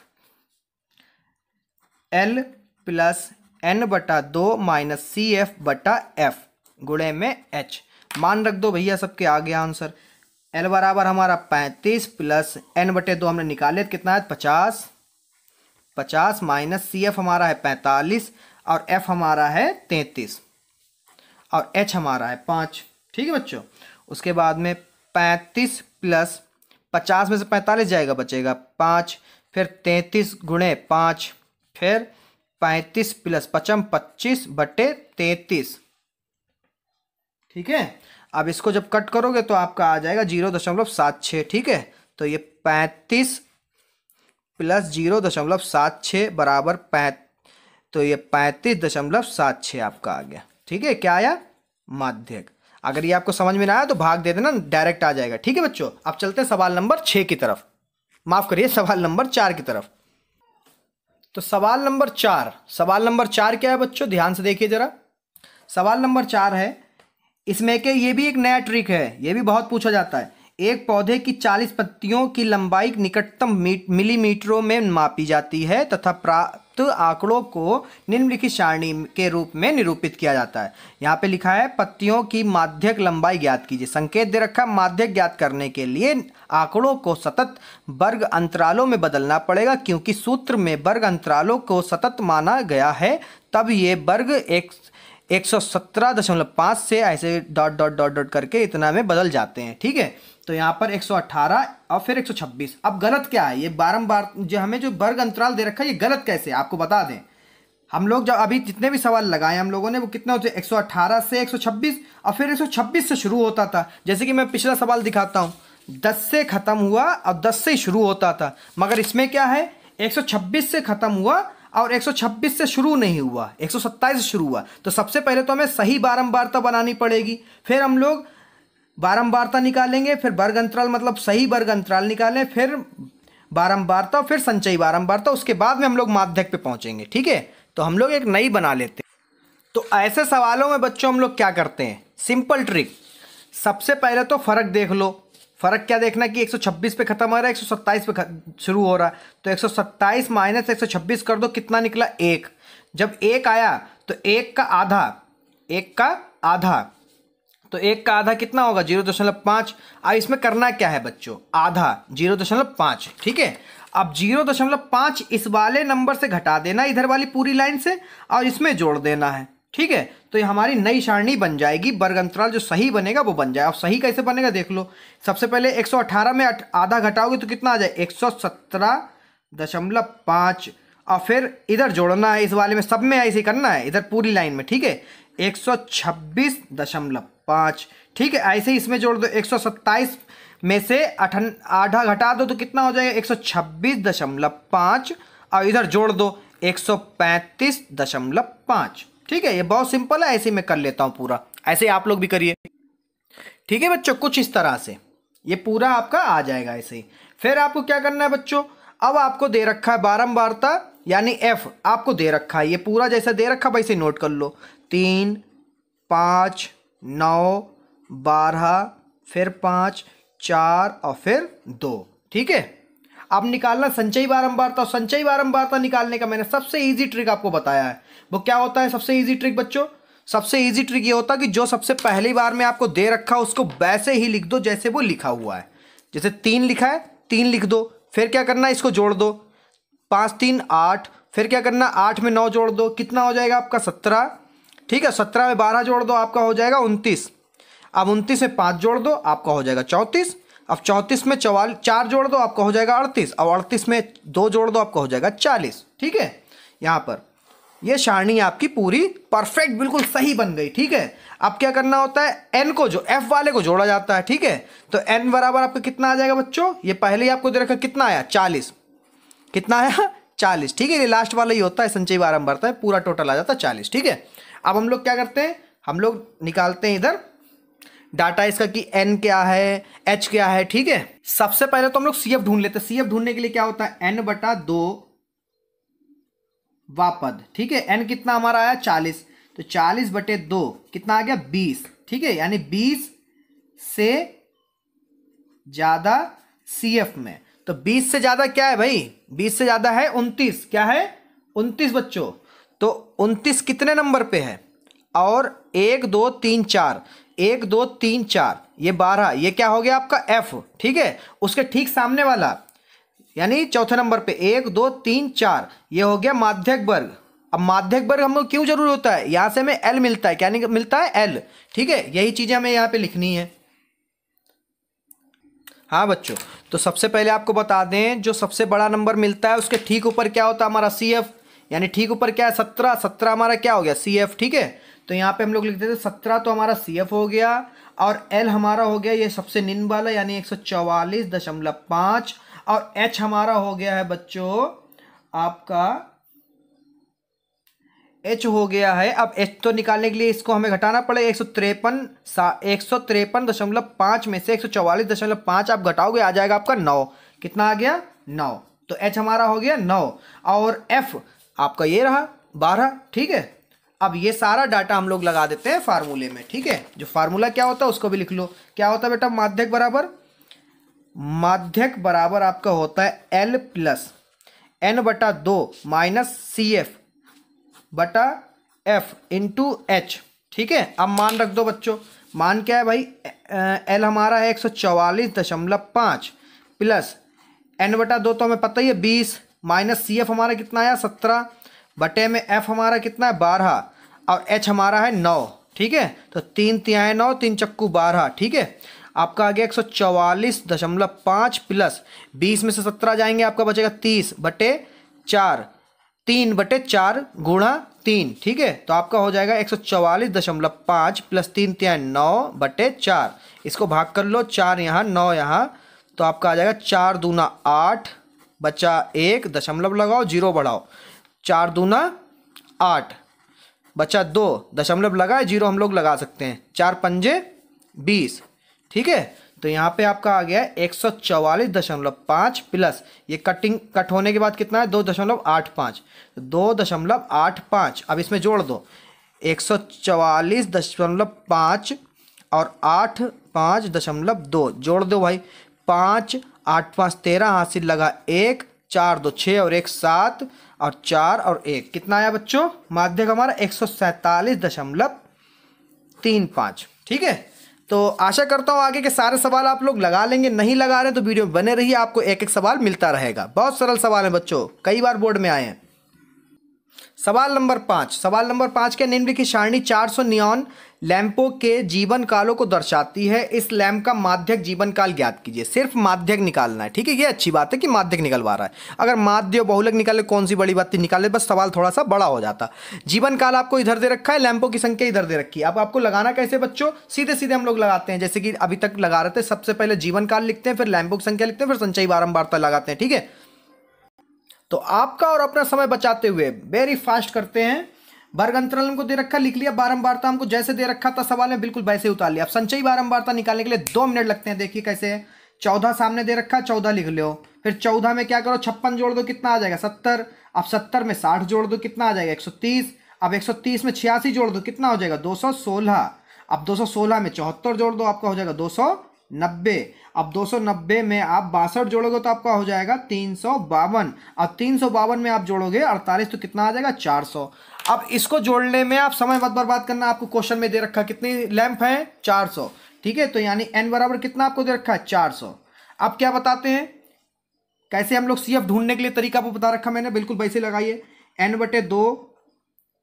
L plus n/2 minus CF/F गुणे में H। मान रख दो भैया, सबके आ गया आंसर। L बराबर हमारा 35 प्लस n/2 हमने निकाले, कितना है? 50। 50 माइनस CF हमारा है 45 और F हमारा है 33 और H हमारा है 5। ठीक है बच्चों, उसके बाद में 35 प्लस 50 में से 45 जाएगा, बचेगा 5, फिर 33 गुणे 5, फिर 35 प्लस 5 25/33। ठीक है, अब इसको जब कट करोगे तो आपका आ जाएगा 0.76। ठीक है, तो ये 35 प्लस 0.76 बराबर 5, तो ये 35.76 आपका आ गया। ठीक है, क्या आया? माध्यक। अगर ये आपको समझ में ना आया तो भाग दे देना, डायरेक्ट आ जाएगा। ठीक है बच्चों, अब चलते हैं सवाल नंबर 6 की तरफ, माफ करिए सवाल नंबर 4 की तरफ। तो सवाल नंबर 4, सवाल नंबर 4 क्या है बच्चों? ध्यान से देखिए जरा। सवाल नंबर 4 है, इसमें के ये भी एक नया ट्रिक है, ये भी बहुत पूछा जाता है। एक पौधे की 40 पत्तियों की लंबाई निकटतम मिलीमीटरों में मापी जाती है तथा प्राप्त आंकड़ों को निम्नलिखित सारणी के रूप में निरूपित किया जाता है। यहाँ पे लिखा है पत्तियों की माध्यक लंबाई ज्ञात कीजिए। संकेत दे रखा है, माध्यक ज्ञात करने के लिए आंकड़ों को सतत वर्ग अंतरालों में बदलना पड़ेगा, क्योंकि सूत्र में वर्ग अंतरालों को सतत माना गया है। तब ये वर्ग 117.5 से ऐसे डॉट डॉट डॉट डॉट करके इतना में बदल जाते हैं। ठीक है, तो यहाँ पर 118 और फिर 126। अब गलत क्या है? ये बारंबार जो हमें जो वर्ग अंतराल दे रखा है, ये गलत कैसे है आपको बता दें। हम लोग जब अभी जितने भी सवाल लगाए हम लोगों ने, वो कितने होते? 118 से 126 और फिर 126 से शुरू होता था। जैसे कि मैं पिछला सवाल दिखाता हूँ, 10 से खत्म हुआ और 10 से शुरू होता था। मगर इसमें क्या है? 126 से खत्म हुआ और 126 से शुरू नहीं हुआ, 127 से शुरू हुआ। तो सबसे पहले तो हमें सही बारंबारता बनानी पड़ेगी, फिर हम लोग बारंबारता निकालेंगे, फिर वर्ग अंतराल मतलब सही वर्ग अंतराल निकालें, फिर बारंबारता, फिर संचयी बारंबारता, उसके बाद में हम लोग माध्यक पे पहुंचेंगे। ठीक है, तो हम लोग एक नई बना लेते हैं। तो ऐसे सवालों में बच्चों हम लोग क्या करते हैं? सिंपल ट्रिक, सबसे पहले तो फर्क देख लो। फर्क क्या देखना कि 126 पे खत्म हो रहा है, 127 पे शुरू हो रहा है। तो 127 माइनस 126 कर दो, कितना निकला? 1। जब 1 आया तो 1 का आधा, 1 का आधा, तो 1 का आधा कितना होगा 0.5। अब इसमें करना क्या है बच्चों, आधा 0.5, ठीक है। अब 0.5 इस वाले नंबर से घटा देना इधर वाली पूरी लाइन से, और इसमें जोड़ देना है, ठीक है। तो ये हमारी नई सारणी बन जाएगी, वर्ग अंतराल जो सही बनेगा वो बन जाए। अब सही कैसे बनेगा देख लो। सबसे पहले 118 में आधा घटाओगे तो कितना आ जाए 117.5, और फिर इधर जोड़ना है, इस वाले में सब में ऐसे ही करना है, इधर पूरी लाइन में, ठीक है। 126.5, ठीक है। ऐसे ही इसमें जोड़ दो, 127 में से आधा घटा दो तो कितना हो जाएगा 126.5, और इधर जोड़ दो 135.5, ठीक है। ये बहुत सिंपल है, ऐसे ही मैं कर लेता हूँ पूरा, ऐसे आप लोग भी करिए, ठीक है बच्चों। कुछ इस तरह से ये पूरा आपका आ जाएगा ऐसे ही। फिर आपको क्या करना है बच्चों, अब आपको दे रखा है बारंबारता यानी एफ आपको दे रखा है, ये पूरा जैसा दे रखा वैसे नोट कर लो। 3, 5, 9, 12, फिर 5, 4 और फिर 2, ठीक है। अब निकालना संचयी बारंबारता, और संचयी बारंबारता निकालने का मैंने सबसे इजी ट्रिक आपको बताया है। वो क्या होता है सबसे इजी ट्रिक बच्चों, सबसे इजी ट्रिक ये होता है कि जो सबसे पहली बार में आपको दे रखा उसको वैसे ही लिख दो जैसे वो लिखा हुआ है। जैसे 3 लिखा है 3 लिख दो, फिर क्या करना है इसको जोड़ दो, 5 3 8, फिर क्या करना 8 में 9 जोड़ दो, कितना हो जाएगा आपका 17, ठीक है। 17 में 12 जोड़ दो आपका हो जाएगा 29, अब 29 में 5 जोड़ दो आपका हो जाएगा 34, अब 34 में 4 जोड़ दो आपका हो जाएगा 38, अब 38 में 2 जोड़ दो आपका हो जाएगा 40, ठीक है। यहाँ पर ये सारणी आपकी पूरी परफेक्ट बिल्कुल सही बन गई, ठीक है। अब क्या करना होता है, एन को जो एफ वाले को जोड़ा जाता है, ठीक है। तो एन बराबर आपका कितना आ जाएगा बच्चों, ये पहले ही आपको दे रखा कितना आया 40, कितना आया 40, ठीक है। ये लास्ट वाला ही होता है संचयी बारंबारता है, पूरा टोटल आ जाता है 40, ठीक है। अब हम लोग क्या करते हैं, हम लोग निकालते हैं इधर डाटा इसका कि एन क्या है एच क्या है, ठीक है। सबसे पहले तो हम लोग सी एफ ढूंढ लेते हैं। सी एफ ढूंढने के लिए क्या होता है n/2 वापद, ठीक है। n कितना हमारा आया 40, तो 40/2 कितना आ गया 20, ठीक है। यानी 20 से ज्यादा CF में, तो 20 से ज्यादा क्या है भाई, 20 से ज्यादा है 29, क्या है 29 बच्चों। तो 29 कितने नंबर पे है, और 1 2 3 4, 1 2 3 4 ये 12, ये क्या हो गया आपका F, ठीक है। उसके ठीक सामने वाला यानी चौथे नंबर पे 1 2 3 4 ये हो गया माध्यक वर्ग। अब माध्यक वर्ग हमको क्यों जरूरी होता है, यहां से हमें L मिलता है, क्या नहीं मिलता है L, ठीक है। यही चीजें हमें यहाँ पे लिखनी है। हाँ बच्चों, तो सबसे पहले आपको बता दें जो सबसे बड़ा नंबर मिलता है उसके ठीक ऊपर क्या होता है हमारा CF, यानी ठीक ऊपर क्या है 17, 17 हमारा क्या हो गया CF, ठीक है। तो यहाँ पे हम लोग लिखते थे 17 तो हमारा CF हो गया, और L हमारा हो गया ये सबसे निम्न वाला यानी 144.5, और H हमारा हो गया है बच्चों आपका H हो गया है। अब H तो निकालने के लिए इसको हमें घटाना पड़ेगा, 153.5 में से 144.5 आप घटाओगे आ जाएगा आपका 9, कितना आ गया 9, तो H हमारा हो गया 9, और F आपका ये रहा 12, ठीक है। अब ये सारा डाटा हम लोग लगा देते हैं फार्मूले में, ठीक है। जो फार्मूला क्या होता है उसको भी लिख लो, क्या होता है बेटा, माध्यक बराबर आपका होता है L plus n/2 minus CF बटा F इंटू H, ठीक है। अब मान रख दो बच्चों, मान क्या है भाई, L हमारा है 144.5 प्लस n/2 तो हमें पता ही है 20, माइनस CF हमारा कितना आया 17, बटे में F हमारा कितना है 12, और H हमारा है 9, ठीक है। तो 3 तिहाई 9, 3 चक्कू 12, ठीक है। आपका आ गया 144.5 प्लस 20 में से 17 जाएंगे आपका बचेगा 30/4, 3/4 गुणा 3, ठीक है। तो आपका हो जाएगा 144.5 प्लस 3 तिहाई 9/4, इसको भाग कर लो, 4 यहाँ 9 यहाँ, तो आपका आ जाएगा 4 दूना 8 बचा 1 दशमलव लगाओ 0 बढ़ाओ, 4 दूना 8 बचा 2 दशमलव लगाए 0 हम लोग लगा सकते हैं, 4 पंजे 20, ठीक है। तो यहाँ पे आपका आ गया 144.5 प्लस ये कट होने के बाद कितना है 2.85, 2.85, अब इसमें जोड़ दो 144.5 और 8 5.2 जोड़ दो भाई, 5 8 5 13, हाथ से लगा 1, 4 2 6 और 1 7, और 4 और 1 कितना आया बच्चों, माध्यक हमारा 147.3, 3 5। ठीक है, तो आशा करता हूँ आगे के सारे सवाल आप लोग लगा लेंगे। नहीं लगा रहे तो वीडियो में बने रहिए, आपको एक एक सवाल मिलता रहेगा। बहुत सरल सवाल है बच्चों, कई बार बोर्ड में आए हैं। सवाल नंबर 5, सवाल नंबर 5 के निम्नलिखित सारणी 400 नियॉन लैंपों के जीवन कालों को दर्शाती है। इस लैंप का माध्यक जीवन काल ज्ञात कीजिए। सिर्फ माध्यक निकालना है। ठीक है, ये अच्छी बात है कि माध्यक निकलवा रहा है। अगर माध्य बहुलक निकाले कौन सी बड़ी बात थी, निकाले बस सवाल थोड़ा सा बड़ा हो जाता। जीवन काल आपको इधर दे रखा है, लैंपों की संख्या इधर दे रखी है। अब आपको लगाना कैसे बच्चों, सीधे सीधे हम लोग लगाते हैं जैसे कि अभी तक लगा रहे थे। सबसे पहले जीवन काल लिखते हैं, फिर लैंपों की संख्या लिखते हैं, फिर संचयी बारंबारता लगाते हैं। ठीक है, तो आपका और अपना समय बचाते हुए वेरी फास्ट करते हैं। वर्ग अंतराल हमको दे रखा, लिख लिया। बारंबारता हमको जैसे दे रखा था सवाल में बिल्कुल वैसे उतार लिया। अब संचयी बारंबारता निकालने के लिए 2 मिनट लगते हैं। देखिए कैसे है, 14 सामने दे रखा, 14 लिख लो। फिर 14 में क्या करो, 56 जोड़ दो, कितना आ जाएगा 70। अब 70 में 60 जोड़ दो, कितना आ जाएगा 130। अब 130 में 86 जोड़ दो, कितना हो जाएगा 216। अब 216 में 74 जोड़ दो, आपका हो जाएगा 290। अब 290 में आप 62 जोड़ोगे तो आपका हो जाएगा 352। अब 352 में आप जोड़ोगे 48 तो कितना आ जाएगा 400। अब इसको जोड़ने में आप समय मत बर्बाद करना। आपको क्वेश्चन में दे रखा कितनी लैंप है 400। ठीक है, तो यानी n बराबर कितना आपको दे रखा है 400। अब क्या बताते हैं, कैसे हम लोग CF ढूंढने के लिए तरीका आपको बता रखा मैंने, बिल्कुल वैसे लगाइए। n/2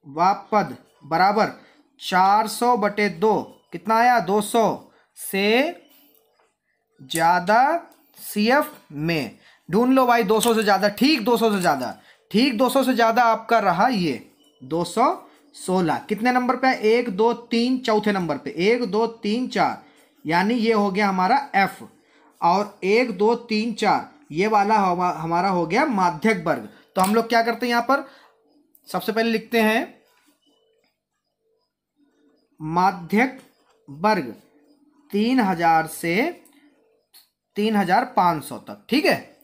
वापद बराबर 400/2 कितना आया 200 से ज्यादा CF में ढूंढ लो भाई। 200 से ज्यादा, ठीक 200 से ज्यादा, ठीक 200 से ज्यादा आपका रहा ये 216। कितने नंबर पे है 1 2 3, चौथे नंबर पे 1 2 3 4, यानी ये हो गया हमारा F। और 1 2 3 4 ये वाला हमारा हो गया माध्यक वर्ग। तो हम लोग क्या करते हैं यहां पर, सबसे पहले लिखते हैं माध्यक वर्ग 3000 से 3500 तक। ठीक है,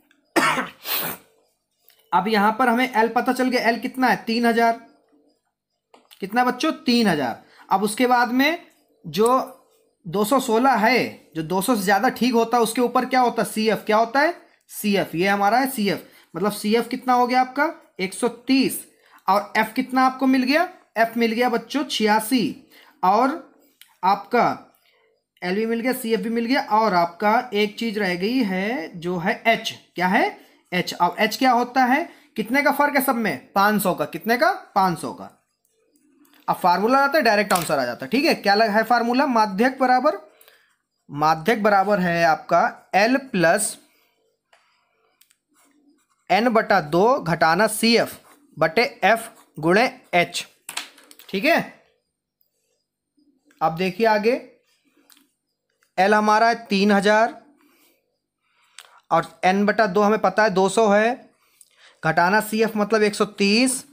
अब यहां पर हमें L पता चल गया। L कितना है 3000, कितना बच्चों 3000। अब उसके बाद में जो 216 है, जो 200 से ज्यादा ठीक होता है, उसके ऊपर क्या होता है CF, क्या होता है CF, ये हमारा है CF। मतलब CF कितना हो गया आपका 130। और F कितना आपको मिल गया, F मिल गया बच्चों 86। और आपका L भी मिल गया, CF भी मिल गया। और आपका एक चीज रह गई है जो है H, क्या है H। अब H क्या होता है, कितने का फर्क है सब में 500 का, कितने का 500 का। अब फार्मूला आता है, डायरेक्ट आंसर आ जाता है। ठीक है, क्या है फार्मूला, माध्यक बराबर है आपका L प्लस n/2 घटाना CF बटे F गुणे H। ठीक है, अब देखिए आगे, L हमारा है 3000 और n/2 हमें पता है 200 है, घटाना CF मतलब 130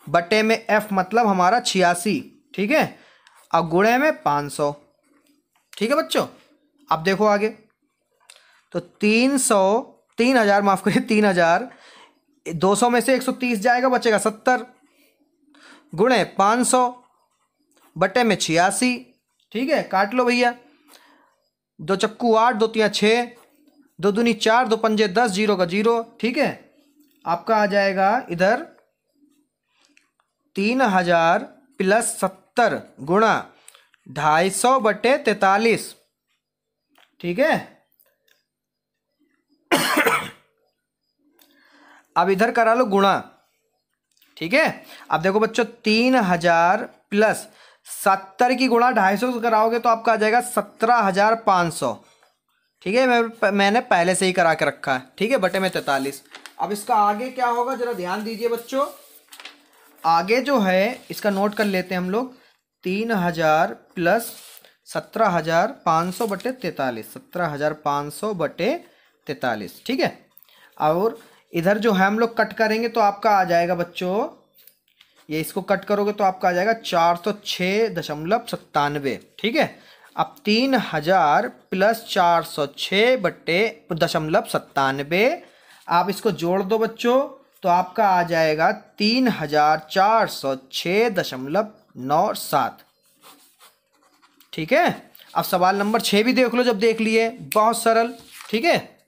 बटे में F मतलब हमारा 86। ठीक है, अब गुणे में 500। ठीक है बच्चों, अब देखो आगे, तो 3000 माफ करिए 3000, 200 में से 130 जाएगा, बचेगा 70 गुणे 500 बटे में 86। ठीक है, काट लो भैया, 2 चक्कू 8, 2 तिया 6, 2 दूनी 4, 2 पंजे 10, 0 का 0। ठीक है, आपका आ जाएगा इधर 3000 प्लस 70 गुणा 250 बटे 43। ठीक है, अब इधर करा लो गुणा। ठीक है, अब देखो बच्चों 3000 प्लस 70 की गुणा 250 से कराओगे तो आपका आ जाएगा 17500। ठीक है, मैंने पहले से ही करा के रखा है। ठीक है, बटे में 43। अब इसका आगे क्या होगा जरा ध्यान दीजिए बच्चों। आगे जो है इसका नोट कर लेते हैं हम लोग, 3000 प्लस 17500 बटे 43, 17500 बटे 43। ठीक है, और इधर जो है हम लोग कट करेंगे तो आपका आ जाएगा बच्चों, ये इसको कट करोगे तो आपका आ जाएगा 406.97। ठीक है, अब 3000 प्लस 406 बटे 97, आप इसको जोड़ दो बच्चों तो आपका आ जाएगा 3406.97। ठीक है, अब सवाल नंबर 6 भी देख लो जब देख लिए, बहुत सरल। ठीक है,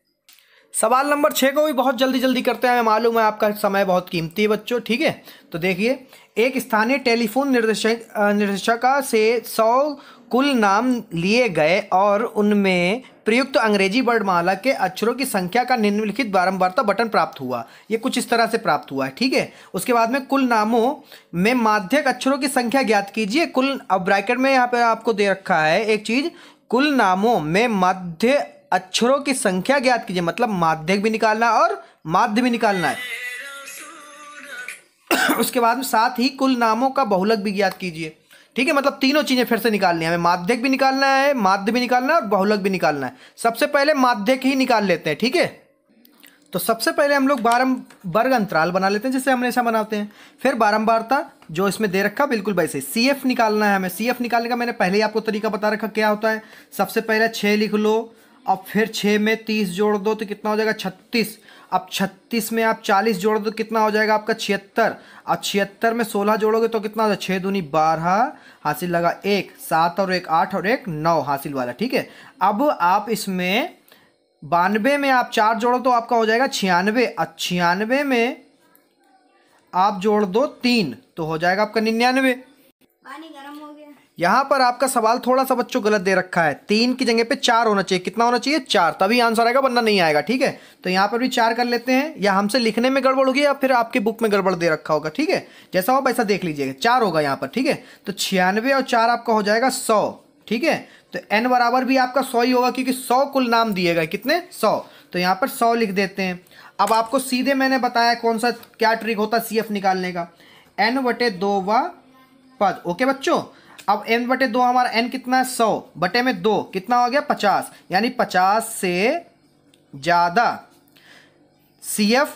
सवाल नंबर 6 को भी बहुत जल्दी जल्दी करते हैं, हमें मालूम है आपका समय बहुत कीमती है बच्चों। ठीक है, तो देखिए, एक स्थानीय टेलीफोन निर्देशिका से 100 कुल नाम लिए गए और उनमें प्रयुक्त अंग्रेजी वर्णमाला के अक्षरों की संख्या का निम्नलिखित बारंबारता बटन प्राप्त हुआ। ये कुछ इस तरह से प्राप्त हुआ है। ठीक है, उसके बाद में कुल नामों में माध्यक अक्षरों की संख्या ज्ञात कीजिए। कुल, अब ब्रैकेट में यहाँ पे आपको दे रखा है एक चीज, कुल नामों में माध्य अक्षरों की संख्या ज्ञात कीजिए, मतलब माध्यक भी निकालना है और माध्य भी निकालना है। उसके बाद में साथ ही कुल नामों का बहुलक भी ज्ञात कीजिए। ठीक है, मतलब तीनों चीजें फिर से निकालनी है हमें, माध्यक भी निकालना है, माध्य भी निकालना है और बहुलक भी निकालना है। सबसे पहले माध्यक ही निकाल लेते हैं। ठीक है, तो सबसे पहले हम लोग वर्ग अंतराल बना लेते हैं जैसे हमेशा बनाते हैं। फिर बारंबारता जो इसमें दे रखा बिल्कुल वैसे। CF निकालना है हमें। CF निकालने का मैंने पहले ही आपको तरीका बता रखा क्या होता है। सबसे पहले 6 लिख लो, अब फिर 6 में 30 जोड़ दो तो कितना हो जाएगा 36। अब 36 में आप 40 जोड़ दो कितना हो जाएगा आपका 76। अब 76 में 16 जोड़ोगे तो कितना हो जाएगा 6 दूनी 12, हासिल लगा 1, 7 और 1 8 और 1 9 हासिल वाला। ठीक है, अब आप इसमें 92 में आप 4 जोड़ो तो आपका हो जाएगा 96। अब 96 में आप जोड़ दो 3 तो हो जाएगा आपका 99। पानी गर्म हो गया। यहां पर आपका सवाल थोड़ा सा बच्चों गलत दे रखा है। 3 की जगह पे 4 होना चाहिए। कितना होना चाहिए 4, तभी आंसर आएगा, वरना नहीं आएगा। ठीक है, तो यहां पर भी 4 कर लेते हैं, या हमसे लिखने में गड़बड़ होगी या फिर आपके बुक में गड़बड़ दे रखा होगा। ठीक है, जैसा हो वैसा देख लीजिएगा। 4 होगा यहाँ पर। ठीक है, तो 96 और 4 आपका हो जाएगा 100। ठीक है, तो n बराबर भी आपका 100 ही होगा क्योंकि 100 कुल नाम दिए गए। कितने 100, तो यहाँ पर 100 लिख देते हैं। अब आपको सीधे मैंने बताया कौन सा क्या ट्रिक होता है CF निकालने का, n/2 पद। ओके बच्चों, अब n/2 हमारा n कितना है 100 बटे में 2 कितना हो गया 50, यानी 50 से ज्यादा CF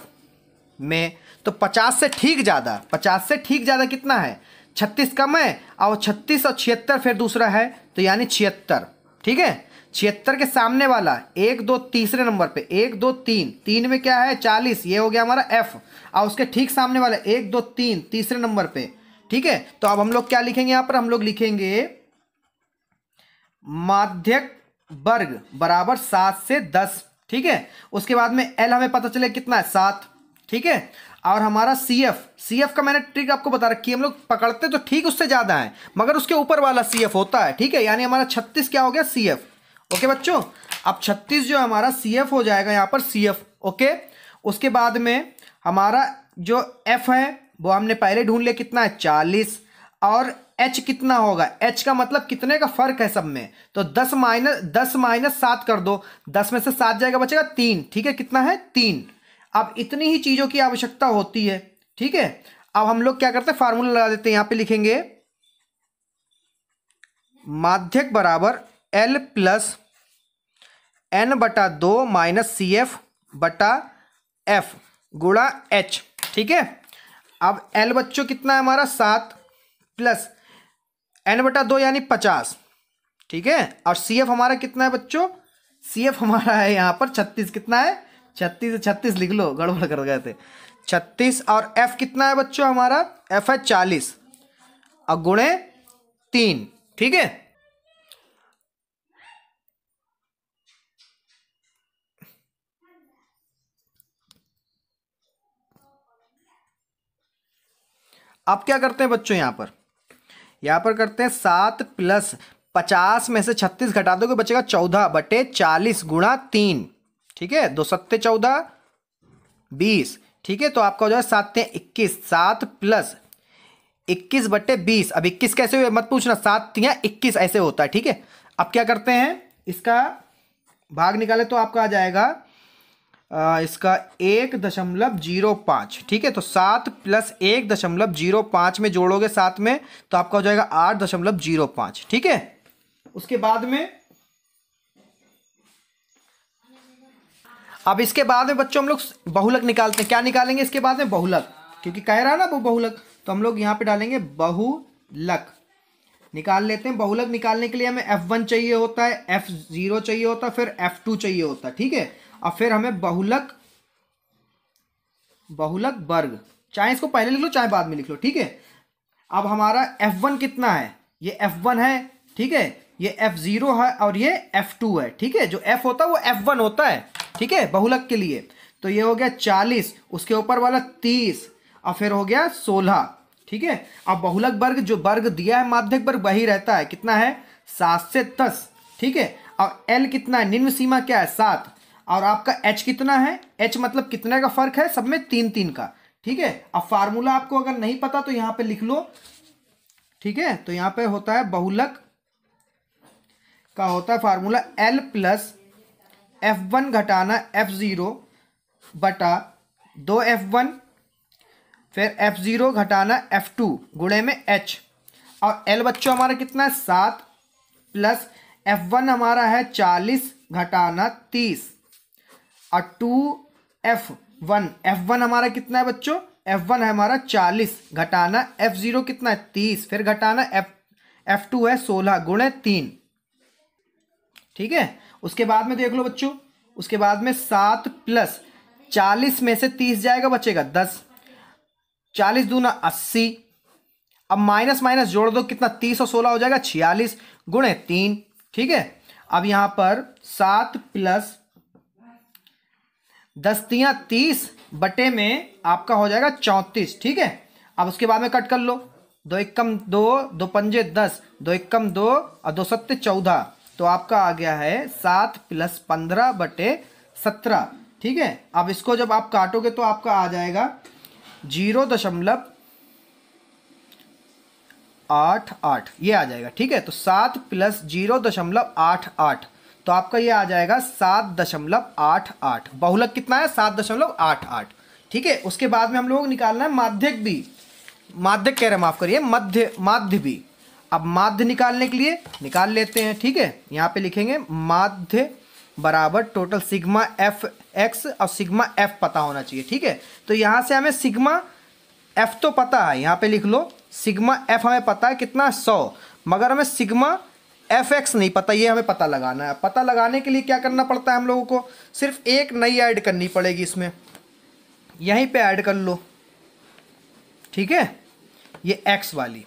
में, तो 50 से ठीक ज्यादा, 50 से ठीक ज्यादा कितना है 36 कम है, और 36 और 76 फिर दूसरा है तो यानी 76। ठीक है, 76 के सामने वाला 1 2 तीसरे नंबर पे 1 2 3, 3 में क्या है 40, ये हो गया हमारा F, और उसके ठीक सामने वाला 1 2 3 तीसरे नंबर पे। ठीक है, तो अब हम लोग क्या लिखेंगे यहाँ पर, हम लोग लिखेंगे माध्यक वर्ग बराबर 7 से 10। ठीक है, उसके बाद में L हमें पता चले कितना है 7। ठीक है, और हमारा CF का मैंने ट्रिक आपको बता रखी है, हम लोग पकड़ते तो ठीक उससे ज्यादा है मगर उसके ऊपर वाला CF होता है। ठीक है, यानी हमारा 36 क्या हो गया CF। ओके बच्चों, अब 36 जो हमारा CF हो जाएगा यहाँ पर CF। ओके, उसके बाद में हमारा जो F है वो हमने पहले ढूंढ लिया कितना है 40, और H कितना होगा, H का मतलब कितने का फर्क है सब में, तो 10 माइनस 7 कर दो, 10 में से 7 जाएगा बचेगा 3। ठीक है, कितना है 3। अब इतनी ही चीजों की आवश्यकता होती है। ठीक है, अब हम लोग क्या करते हैं फार्मूला लगा देते हैं, यहां पे लिखेंगे माध्यक बराबर L plus n/2 minus CF बटा F गुणा H। ठीक है, अब L बच्चों कितना है हमारा 7 प्लस n/2 यानी 50। ठीक है, और CF हमारा कितना है बच्चों, CF हमारा है यहाँ पर 36। कितना है 36, 36 लिख लो, गड़बड़ कर गए थे 36, और F कितना है बच्चों हमारा, F है 40 और गुणे 3। ठीक है, अब क्या करते हैं बच्चों, यहां पर करते हैं 7 प्लस 50 में से 36 घटा दोगे बचेगा 14 बटे 40 गुणा 3। ठीक है, 2 7 14 20। ठीक है, तो आपका हो जाएगा 7 21, 7 प्लस 21 बटे 20। अब 21 कैसे हुए मत पूछना, 7 21 ऐसे होता है। ठीक है, अब क्या करते हैं, इसका भाग निकाले तो आपका आ जाएगा इसका 1.05। ठीक है, तो 7 प्लस 1.05 में जोड़ोगे साथ में तो आपका हो जाएगा 8.05। ठीक है, उसके बाद में अब इसके बाद में बच्चों हम लोग बहुलक निकालते हैं। क्या निकालेंगे इसके बाद में, बहुलक, क्योंकि कह रहा है ना वो बहुलक, तो हम लोग यहाँ पे डालेंगे बहुलक निकाल लेते हैं। बहुलक निकालने के लिए हमें F1 चाहिए होता है, F0 चाहिए होता है, फिर F2 चाहिए होता है। ठीक है, और फिर हमें बहुलक वर्ग, चाहे इसको पहले लिख लो चाहे बाद में लिख लो। ठीक है, अब हमारा F1 कितना है, ये F1 है। ठीक है, ये F0 है और ये F2 है, ठीक है। जो F होता है वो F1 होता है, ठीक है, बहुलक के लिए। तो ये हो गया 40, उसके ऊपर वाला 30 और फिर हो गया 16, ठीक है। अब बहुलक वर्ग जो वर्ग दिया है माध्यक वर्ग वही रहता है, कितना है 7 से 10, ठीक है। और L कितना है, निम्न सीमा क्या है 7, और आपका H कितना है, H मतलब कितने का फर्क है, सब में 3-3 का, ठीक है। अब फार्मूला आपको अगर नहीं पता तो यहाँ पे लिख लो, ठीक है। तो यहाँ पे होता है बहुलक का होता है फार्मूला L प्लस F1 घटाना F0 बटा 2F1 फिर F0 घटाना F2 गुणे में H, और L बच्चों हमारा कितना है 7 प्लस F1 हमारा है 40 घटाना 30 और 2F1, F1 हमारा कितना है बच्चों, F1 है हमारा 40 घटाना F0 कितना है 30 फिर घटाना F2 है 16 गुणे 3, ठीक है। उसके बाद में देख लो बच्चों, उसके बाद में 7 प्लस 40 में से 30 जाएगा बचेगा 10, 40 दूना 80, अब माइनस माइनस जोड़ दो कितना 30 और 16 हो जाएगा 46 गुणे 3, ठीक है। अब यहां पर 7 प्लस 10 तियां 30 बटे में आपका हो जाएगा 34, ठीक है। अब उसके बाद में कट कर लो, 2 एकम 2, 2 पंजे 10, 2 एकम 2 और 2 सत्ते 14, तो आपका आ गया है 7 प्लस 15 बटे 17, ठीक है। अब इसको जब आप काटोगे तो आपका आ जाएगा 0.88 ये आ जाएगा, ठीक है। तो 7 प्लस 0.88 तो आपका ये आ जाएगा 7.88, बहुलक कितना है 7.88, ठीक है। उसके बाद में हम लोग निकालना है माध्यक भी, माध्यक कह रहे हैं माफ करिए, माध्य भी। अब माध्य निकालने के लिए निकाल लेते हैं, ठीक है। यहाँ पे लिखेंगे माध्य बराबर टोटल सिग्मा एफ एक्स और सिग्मा एफ पता होना चाहिए, ठीक है। तो यहाँ से हमें सिग्मा एफ तो पता है, यहाँ पे लिख लो सिग्मा एफ हमें पता है कितना 100, मगर हमें सिग्मा एफ एक्स नहीं पता, ये हमें पता लगाना है। पता लगाने के लिए क्या करना पड़ता है हम लोगों को, सिर्फ एक नई ऐड करनी पड़ेगी इसमें, यहीं पे ऐड कर लो, ठीक है, ये एक्स वाली।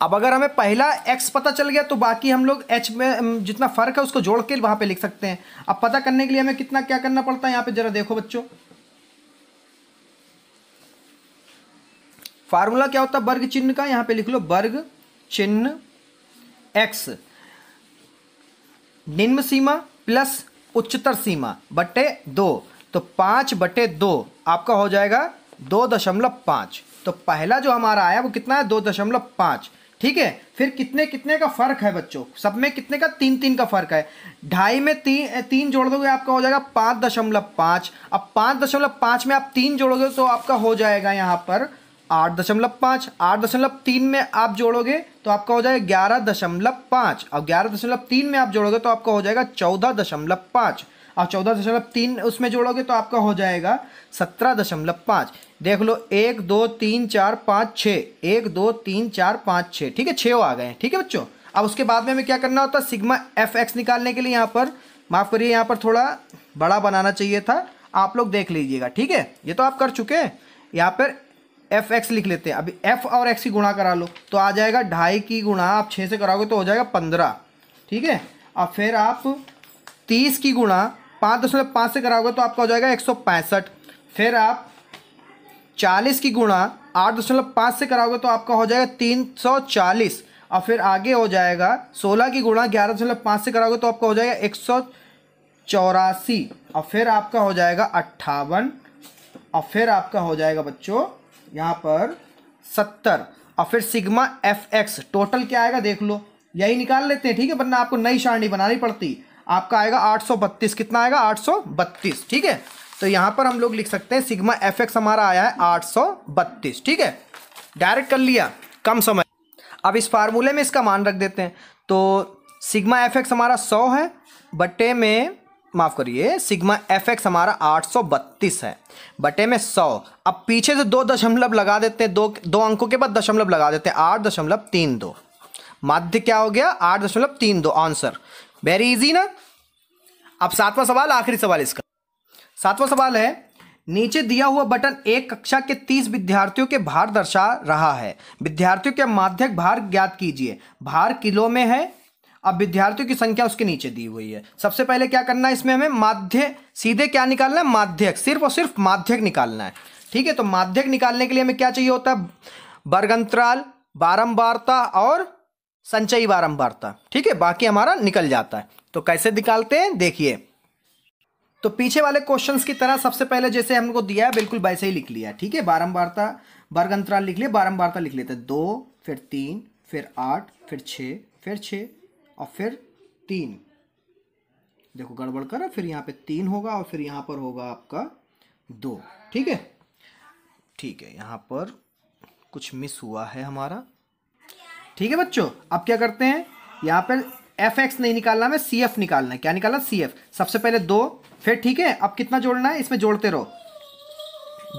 अब अगर हमें पहला x पता चल गया तो बाकी हम लोग h में जितना फर्क है उसको जोड़ के वहां पे लिख सकते हैं। अब पता करने के लिए हमें कितना क्या करना पड़ता है, यहाँ पे जरा देखो बच्चों, फार्मूला क्या होता है वर्ग चिन्ह का, यहाँ पे लिख लो वर्ग चिन्ह x निम्न सीमा प्लस उच्चतर सीमा बटे 2, तो 5 बटे 2 आपका हो जाएगा 2.5। तो पहला जो हमारा आया वो कितना है 2.5, ठीक है। फिर कितने कितने का फर्क है बच्चों, सब में कितने का 3-3 का फर्क है, 2.5 में 3 जोड़ दोगे आपका हो जाएगा 5.5। अब 5.5 में आप 3 जोड़ोगे तो आपका हो जाएगा यहाँ पर 8.5, 8.3 में आप जोड़ोगे तो आपका हो जाएगा 11.5, और 11.3 में आप जोड़ोगे तो आपका हो जाएगा 14.5, और 14.3 उसमें जोड़ोगे तो आपका हो जाएगा 17.5। देख लो 1 2 3 4 5 6, 1 2 3 4 5 6, ठीक है, 6 आ गए हैं, ठीक है बच्चों। अब उसके बाद में हमें क्या करना होता है, सिग्मा एफ एक्स निकालने के लिए यहाँ पर माफ़ करिए, यहाँ पर थोड़ा बड़ा बनाना चाहिए था, आप लोग देख लीजिएगा, ठीक है। ये तो आप कर चुके हैं, यहाँ पर एफ एक्स लिख लेते हैं। अभी एफ और एक्स की गुणा करा लो तो आ जाएगा 2.5 की गुणा आप 6 से कराओगे तो हो जाएगा 15, ठीक है। और फिर आप 30 की गुणा 5.5 से कराओगे तो आपका हो जाएगा 165। फिर आप 40 की गुणा 8.5 से कराओगे तो आपका हो जाएगा 340, और फिर आगे हो जाएगा 16 की गुणा 11.5 से कराओगे तो आपका हो जाएगा 184, और फिर आपका हो जाएगा 58, और फिर आपका हो जाएगा बच्चों यहाँ पर 70, और फिर सिग्मा एफ एक्स टोटल क्या आएगा देख लो, यही निकाल लेते हैं, ठीक है, वरना आपको नई सारणी बनानी पड़ती। आपका आएगा 832, कितना आएगा 832, ठीक है। तो यहाँ पर हम लोग लिख सकते हैं सिग्मा एफ एक्स हमारा आया है 832, ठीक है, डायरेक्ट कर लिया कम समय। अब इस फार्मूले में इसका मान रख देते हैं, तो सिग्मा एफ एक्स हमारा 100 है बटे में माफ़ करिए सिग्मा एफ एक्स हमारा 832 है बटे में 100। अब पीछे से 2 दशमलव लगा देते हैं, दो अंकों के बाद दशमलव लगा देते हैं, 8.32, माध्य क्या हो गया 8.32 आंसर। वेरी इजी ना। अब 7वां सवाल, आखिरी सवाल इसका। 7वां सवाल है, नीचे दिया हुआ बटन एक कक्षा के 30 विद्यार्थियों के भार दर्शा रहा है, विद्यार्थियों के माध्यक भार ज्ञात कीजिए। भार किलो में है अब विद्यार्थियों की संख्या उसके नीचे दी हुई है। सबसे पहले क्या करना है इसमें, हमें माध्य सीधे क्या निकालना है, माध्यक, सिर्फ और सिर्फ माध्यक निकालना है। ठीक है, तो माध्यक निकालने के लिए हमें क्या चाहिए होता है, वर्ग अंतराल, बारंबारता और संचयी बारंबारता। ठीक है, बाकी हमारा निकल जाता है। तो कैसे निकालते हैं देखिए, तो पीछे वाले क्वेश्चंस की तरह सबसे पहले जैसे हमको दिया है बिल्कुल वैसे ही लिख लिया है। ठीक है, बारंबारता वर्ग अंतराल लिख लिया, बारंबारता लिख लेते हैं 2 फिर 3 फिर 8 फिर 6 फिर 6 और फिर 3। देखो गड़बड़ करा, फिर यहाँ पे 3 होगा और फिर यहाँ पर होगा आपका 2। ठीक है, ठीक है, यहाँ पर कुछ मिस हुआ है हमारा। ठीक है बच्चों, अब क्या करते हैं, यहाँ पर एफ एक्स नहीं निकालना, हमें सी एफ निकालना है। क्या निकालना, सी एफ। सबसे पहले 2, फिर ठीक है, अब कितना जोड़ना है, इसमें जोड़ते रहो,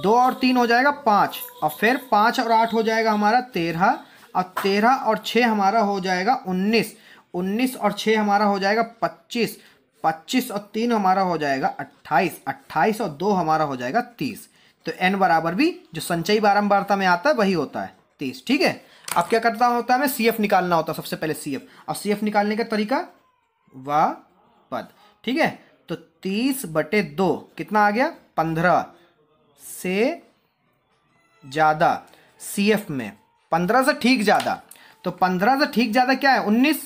2 और 3 हो जाएगा 5, और फिर 5 और 8 हो जाएगा हमारा 13, और 13 और 6 हमारा हो जाएगा 19, 19 और 6 हमारा हो जाएगा 25, 25 और 3 हमारा हो जाएगा 28, 28 और 2 हमारा हो जाएगा 30। तो n बराबर भी जो संचयी बारंबारता में आता है वही होता है 30। ठीक है, अब क्या करता होता है, हमें सी एफ निकालना होता है। सबसे पहले सी एफ, और सी एफ निकालने का तरीका व पद। ठीक है, तो 30/2 कितना आ गया, 15 से ज़्यादा सी एफ में, 15 से ठीक ज़्यादा। तो 15 से ठीक ज़्यादा क्या है, 19,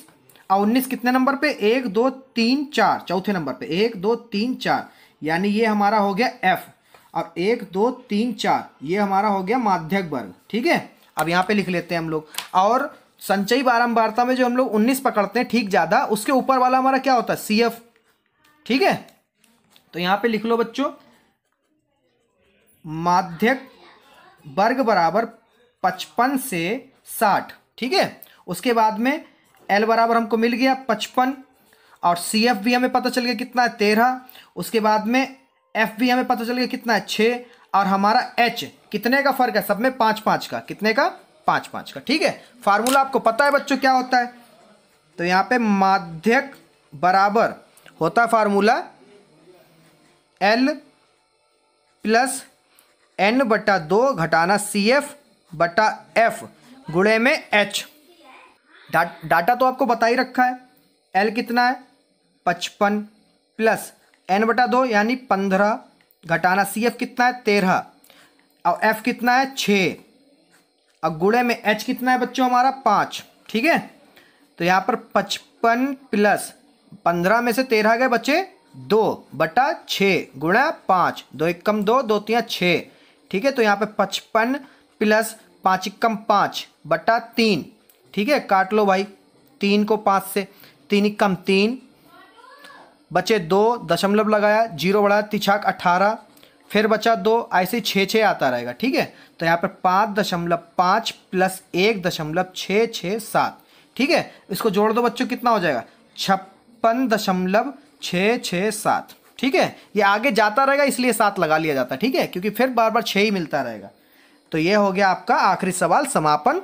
और 19 कितने नंबर पे, 1 2 3 4, चौथे नंबर पे 1 2 3 4, यानी ये हमारा हो गया एफ। और 1 2 3 4 ये हमारा हो गया माध्यक वर्ग। ठीक है, अब यहाँ पे लिख लेते हैं हम लोग। और संचयी बारंबारता में जो हम लोग 19 पकड़ते हैं ठीक ज़्यादा, उसके ऊपर वाला हमारा क्या होता है, सी एफ। ठीक है, तो यहाँ पे लिख लो बच्चों, माध्यक वर्ग बराबर 55 से 60। ठीक है, उसके बाद में एल बराबर हमको मिल गया 55, और सी एफ भी हमें पता चल गया कितना है 13। उसके बाद में एफ भी हमें पता चल गया कितना है 6, और हमारा एच कितने का फर्क है, सब में 5-5 का, कितने का, 5-5 का। ठीक है, फार्मूला आपको पता है बच्चों क्या होता है, तो यहाँ पे माध्यक बराबर होता है फार्मूला L प्लस N/2 घटाना CF बटा F गुणे में H। डाटा तो आपको बता ही रखा है, L कितना है 55 प्लस N/2 यानी 15 घटाना CF कितना है 13, और F कितना है 6, और गुणे में H कितना है बच्चों हमारा 5। ठीक है, तो यहाँ पर 55 प्लस 15 में से 13 गए बचे 2/6 गुणा 5, 2 एकम 2, 2 3 6। ठीक है, तो यहाँ पे 55 प्लस 5 एकम 5/3। ठीक है, काट लो भाई, 3 को 5 से, 3 एकम 3 बचे 2, दशमलव लगाया, 0 बढ़ाया, 3 18, फिर बचा 2, ऐसे 6 आता रहेगा। ठीक है, तो यहाँ पर 5.5 प्लस 1.667। ठीक है, इसको जोड़ दो बच्चों, कितना हो जाएगा 56.667। ठीक है, ये आगे जाता रहेगा इसलिए 7 लगा लिया जाता है। ठीक है, क्योंकि फिर बार बार 6 ही मिलता रहेगा। तो ये हो गया आपका आखिरी सवाल समापन।